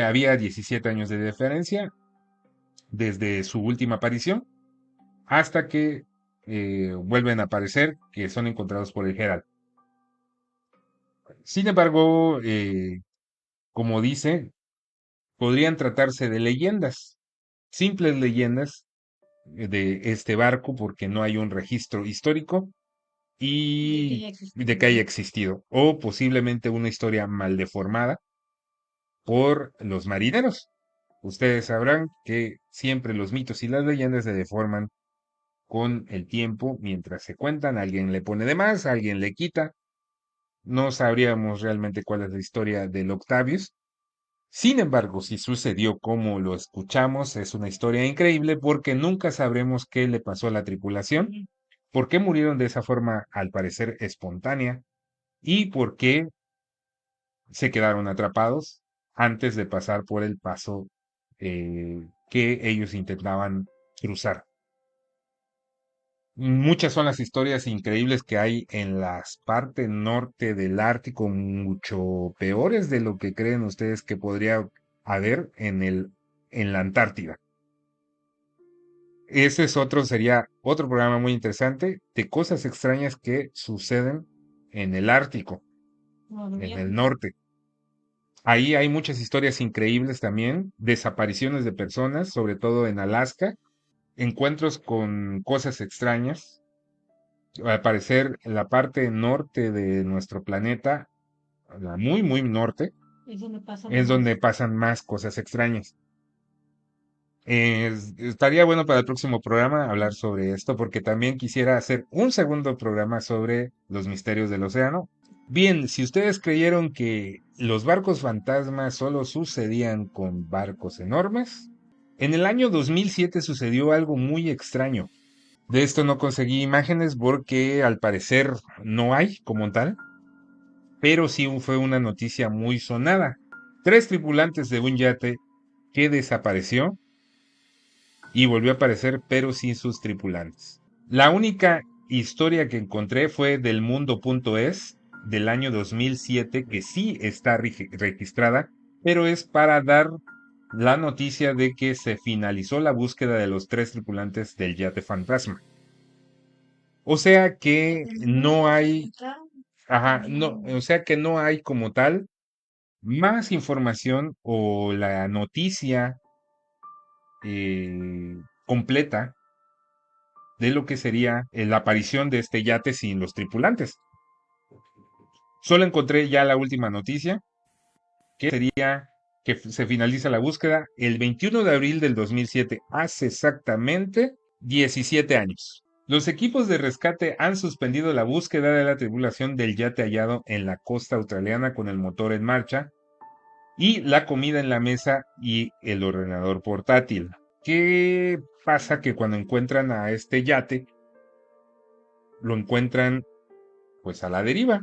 había 17 años de diferencia desde su última aparición hasta que vuelven a aparecer, que son encontrados por el Herald. Sin embargo, como dice, podrían tratarse de leyendas, simples leyendas de este barco porque no hay un registro histórico
De que
y
ya
de
existió.
que haya existido, o posiblemente una historia mal deformada por los marineros. Ustedes sabrán que siempre los mitos y las leyendas se deforman con el tiempo mientras se cuentan. Alguien le pone de más, alguien le quita. No sabríamos realmente cuál es la historia del Octavius. Sin embargo, si sucedió como lo escuchamos, es una historia increíble porque nunca sabremos qué le pasó a la tripulación, por qué murieron de esa forma al parecer espontánea y por qué se quedaron atrapados antes de pasar por el paso que ellos intentaban cruzar. Muchas son las historias increíbles que hay en las partes norte del Ártico, mucho peores de lo que creen ustedes que podría haber en la Antártida. Ese es otro, sería otro programa muy interesante de cosas extrañas que suceden en el Ártico,
Bueno,
en
ya,
el norte. Ahí hay muchas historias increíbles también, desapariciones de personas, sobre todo en Alaska, encuentros con cosas extrañas. Al parecer, en la parte norte de nuestro planeta, la muy, muy norte,
eso me pasa
es donde
nomás.
pasan más cosas extrañas. Estaría bueno para el próximo programa hablar sobre esto, porque también quisiera hacer un segundo programa sobre los misterios del océano. Bien, si ustedes creyeron que los barcos fantasmas solo sucedían con barcos enormes, en el año 2007 sucedió algo muy extraño. De esto no conseguí imágenes porque al parecer no hay como tal, pero sí fue una noticia muy sonada. Tres tripulantes de un yate que desapareció y volvió a aparecer, pero sin sus tripulantes. La única historia que encontré fue del mundo.es del año 2007, que sí está registrada, pero es para dar la noticia de que se finalizó la búsqueda de los tres tripulantes del yate fantasma. O sea que no hay, ajá, no, o sea que no hay como tal más información o la noticia completa de lo que sería la aparición de este yate sin los tripulantes. Solo encontré ya la última noticia, que sería que se finaliza la búsqueda el 21 de abril del 2007, hace exactamente 17 años. Los equipos de rescate han suspendido la búsqueda de la tripulación del yate hallado en la costa australiana con el motor en marcha y la comida en la mesa y el ordenador portátil. ¿Qué pasa? Que cuando encuentran a este yate, lo encuentran pues a la deriva.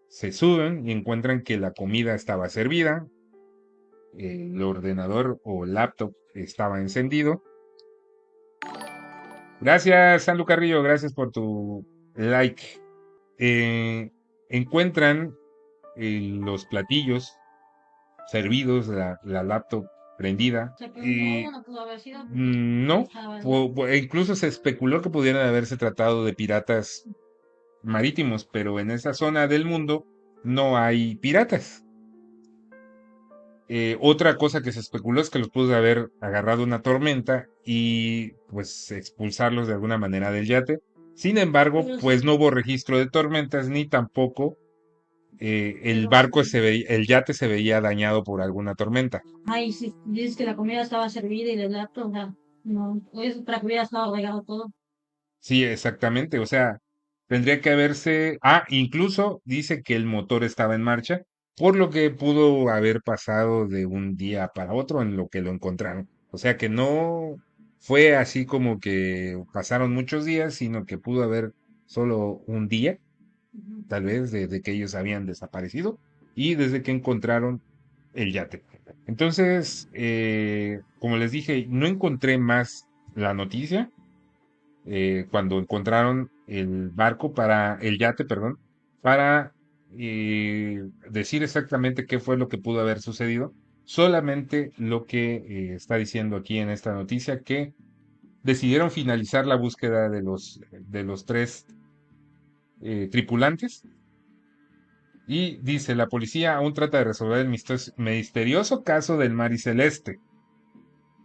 Se suben y encuentran que la comida estaba servida, el ordenador o laptop estaba encendido. Gracias, Sanlu Carrillo, gracias por tu like. Eh, Encuentran los platillos servidos, la laptop prendida.
Se quemó, no pudo haber sido porque
No,
estaba bien.
incluso se especuló que pudieran haberse tratado de piratas marítimos, pero en esa zona del mundo no hay piratas. Otra cosa que se especuló es que los pudo haber agarrado una tormenta y pues expulsarlos de alguna manera del yate. Sin embargo,
Pero
pues
sí,
no hubo registro de tormentas ni tampoco
pero
el yate se veía dañado por alguna tormenta.
ay, sí, dices que la comida estaba servida y el plato, o sea, no, es para que hubiera estado regado todo.
Sí, exactamente. O sea, tendría que haberse. Ah, incluso dice que el motor estaba en marcha, por lo que pudo haber pasado de un día para otro en lo que lo encontraron. O sea que no fue así como que pasaron muchos días, sino que pudo haber solo un día,
Ujú.
tal vez, desde que ellos habían desaparecido y desde que encontraron el yate. Entonces, como les dije, no encontré más la noticia cuando encontraron el barco el yate, perdón, para decir exactamente qué fue lo que pudo haber sucedido. Solamente lo que está diciendo aquí en esta noticia, que decidieron finalizar la búsqueda de los tres tripulantes. Y dice, la policía aún trata de resolver el misterioso caso del Mari Celeste,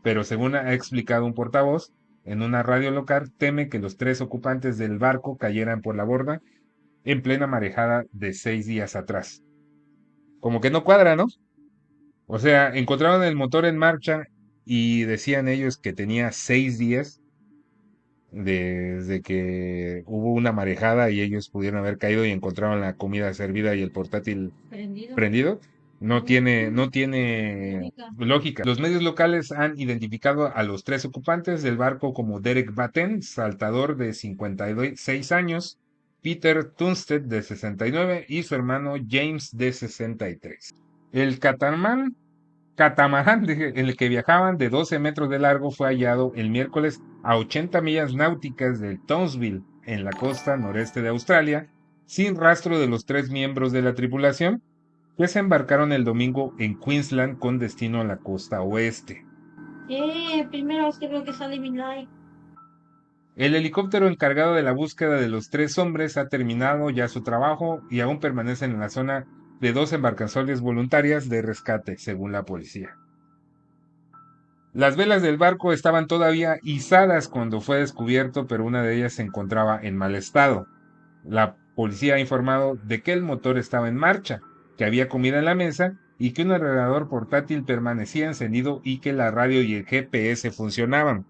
pero según ha explicado un portavoz en una radio local, teme que los tres ocupantes del barco cayeran por la borda en plena marejada de 6 días atrás. Como que no cuadra, ¿no? O sea, encontraron el motor en marcha y decían ellos que tenía 6 días desde que hubo una marejada y ellos pudieron haber caído y encontraron la comida servida y el portátil
Prendido.
prendido. No tiene
Lógica.
lógica. Los medios locales han identificado a los tres ocupantes del barco como Derek Batten, saltador de 56 años, Peter Tunstead de 69 y su hermano James de 63. El catamarán en el que viajaban de 12 metros de largo fue hallado el miércoles a 80 millas náuticas de Townsville, en la costa noreste de Australia, sin rastro de los 3 miembros de la tripulación, que se embarcaron el domingo en Queensland con destino a la costa oeste.
Primera vez que veo que sale mi like.
El helicóptero encargado de la búsqueda de los 3 hombres ha terminado ya su trabajo y aún permanecen en la zona de 2 embarcaciones voluntarias de rescate, según la policía. Las velas del barco estaban todavía izadas cuando fue descubierto, pero una de ellas se encontraba en mal estado. La policía ha informado de que el motor estaba en marcha, que había comida en la mesa y que un ordenador portátil permanecía encendido y que la radio y el GPS funcionaban.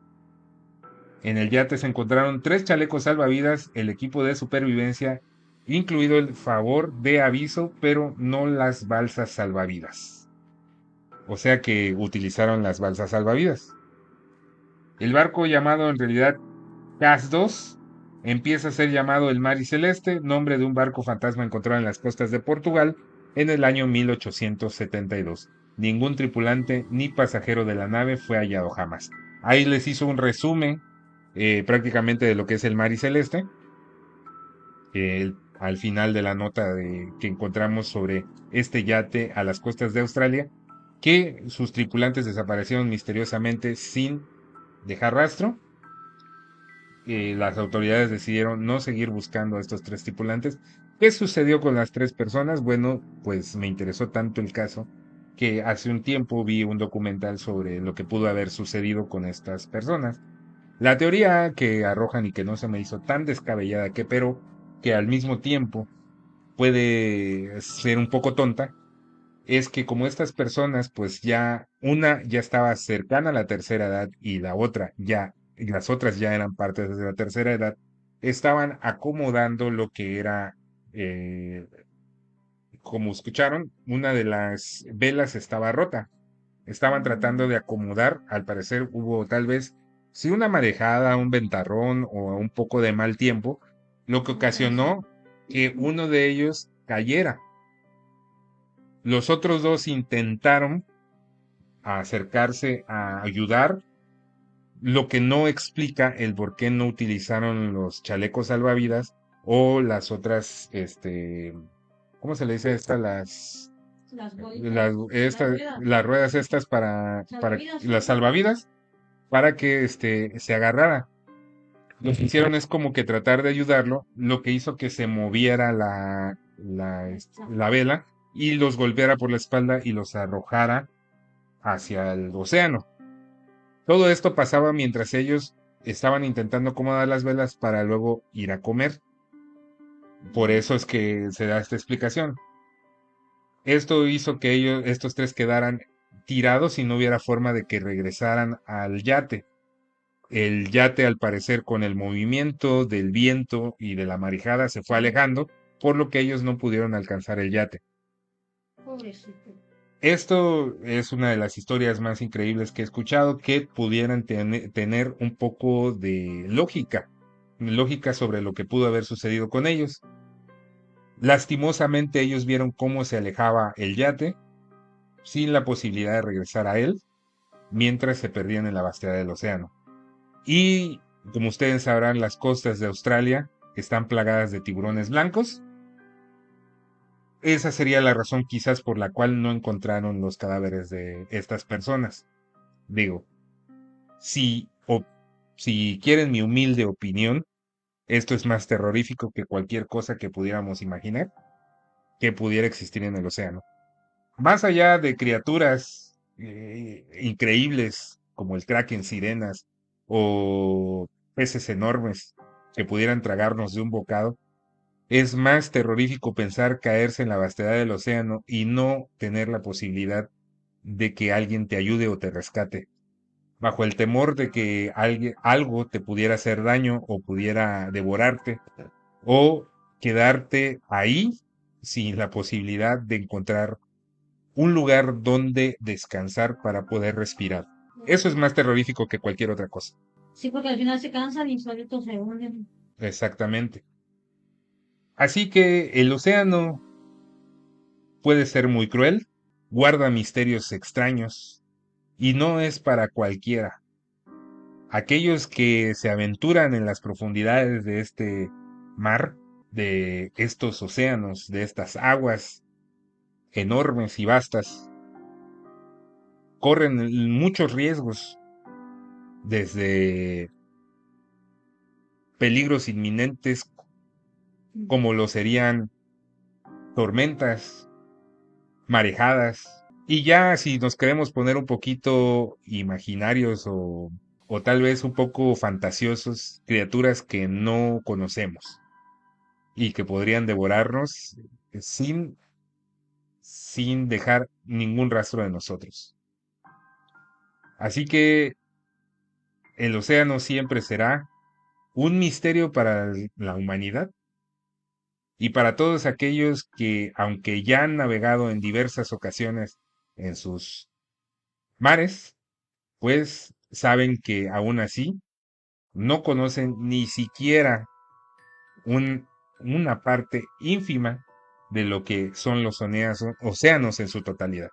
En el yate se encontraron 3 chalecos salvavidas, el equipo de supervivencia, incluido el favor de aviso, pero no las balsas salvavidas. O sea que utilizaron las balsas salvavidas. El barco, llamado en realidad CAS-2, empieza a ser llamado el Mari Celeste, nombre de un barco fantasma encontrado en las costas de Portugal en el año 1872. Ningún tripulante ni pasajero de la nave fue hallado jamás. Ahí les hizo un resumen prácticamente de lo que es el Mari Celeste, al final de la nota que encontramos sobre este yate a las costas de Australia, que sus tripulantes desaparecieron misteriosamente sin dejar rastro. Las autoridades decidieron no seguir buscando a estos 3 tripulantes. ¿Qué sucedió con las 3 personas? Bueno, pues me interesó tanto el caso que hace un tiempo vi un documental sobre lo que pudo haber sucedido con estas personas. La teoría que arrojan y que no se me hizo tan descabellada pero que al mismo tiempo puede ser un poco tonta, es que como estas personas, pues ya una ya estaba cercana a la tercera edad y las otras ya eran parte de la tercera edad, estaban acomodando lo que era, eh, como escucharon, una de las velas estaba rota. Estaban tratando de acomodar, al parecer hubo tal vez, sí, una marejada, un ventarrón o un poco de mal tiempo, lo que ocasionó que uno de ellos cayera. Los otros 2 intentaron acercarse a ayudar, lo que no explica el por qué no utilizaron los chalecos salvavidas o las otras, ¿cómo se le dice a estas?
Las bolitas, las ruedas,
Las ruedas estas para
salvavidas,
las
sí.
salvavidas, para que se agarrara. Lo que hicieron es como que tratar de ayudarlo, lo que hizo que se moviera la vela y los golpeara por la espalda y los arrojara hacia el océano. Todo esto pasaba mientras ellos estaban intentando acomodar las velas para luego ir a comer. Por eso es que se da esta explicación. Esto hizo que estos 3 quedaran tirados y no hubiera forma de que regresaran al yate. El yate, al parecer, con el movimiento del viento y de la marejada, se fue alejando, por lo que ellos no pudieron alcanzar el yate.
Pobrecito.
Esto es una de las historias más increíbles que he escuchado, que pudieran tener un poco de lógica sobre lo que pudo haber sucedido con ellos. Lastimosamente ellos vieron cómo se alejaba el yate, sin la posibilidad de regresar a él, mientras se perdían en la vastedad del océano. Y, como ustedes sabrán, las costas de Australia están plagadas de tiburones blancos. Esa sería la razón quizás por la cual no encontraron los cadáveres de estas personas. Digo, si, si quieren mi humilde opinión, esto es más terrorífico que cualquier cosa que pudiéramos imaginar que pudiera existir en el océano. Más allá de criaturas increíbles como el kraken, sirenas o peces enormes que pudieran tragarnos de un bocado, es más terrorífico pensar caerse en la vastedad del océano y no tener la posibilidad de que alguien te ayude o te rescate, bajo el temor de que algo te pudiera hacer daño o pudiera devorarte o quedarte ahí sin la posibilidad de encontrar un lugar donde descansar para poder respirar. Eso es más terrorífico que cualquier otra cosa.
Sí, porque al final se cansan y solitos se hunden.
Exactamente. Así que el océano puede ser muy cruel, guarda misterios extraños y no es para cualquiera. aquellos que se aventuran en las profundidades de este mar, de estos océanos, de estas aguas enormes y vastas, corren muchos riesgos, desde peligros inminentes como lo serían tormentas, marejadas, y ya si nos queremos poner un poquito imaginarios o tal vez un poco fantasiosos, criaturas que no conocemos y que podrían devorarnos sin, sin dejar ningún rastro de nosotros. Así que el océano siempre será un misterio para la humanidad y para todos aquellos que, aunque ya han navegado en diversas ocasiones en sus mares, pues saben que aún así no conocen ni siquiera un, una parte ínfima de lo que son los océanos en su totalidad.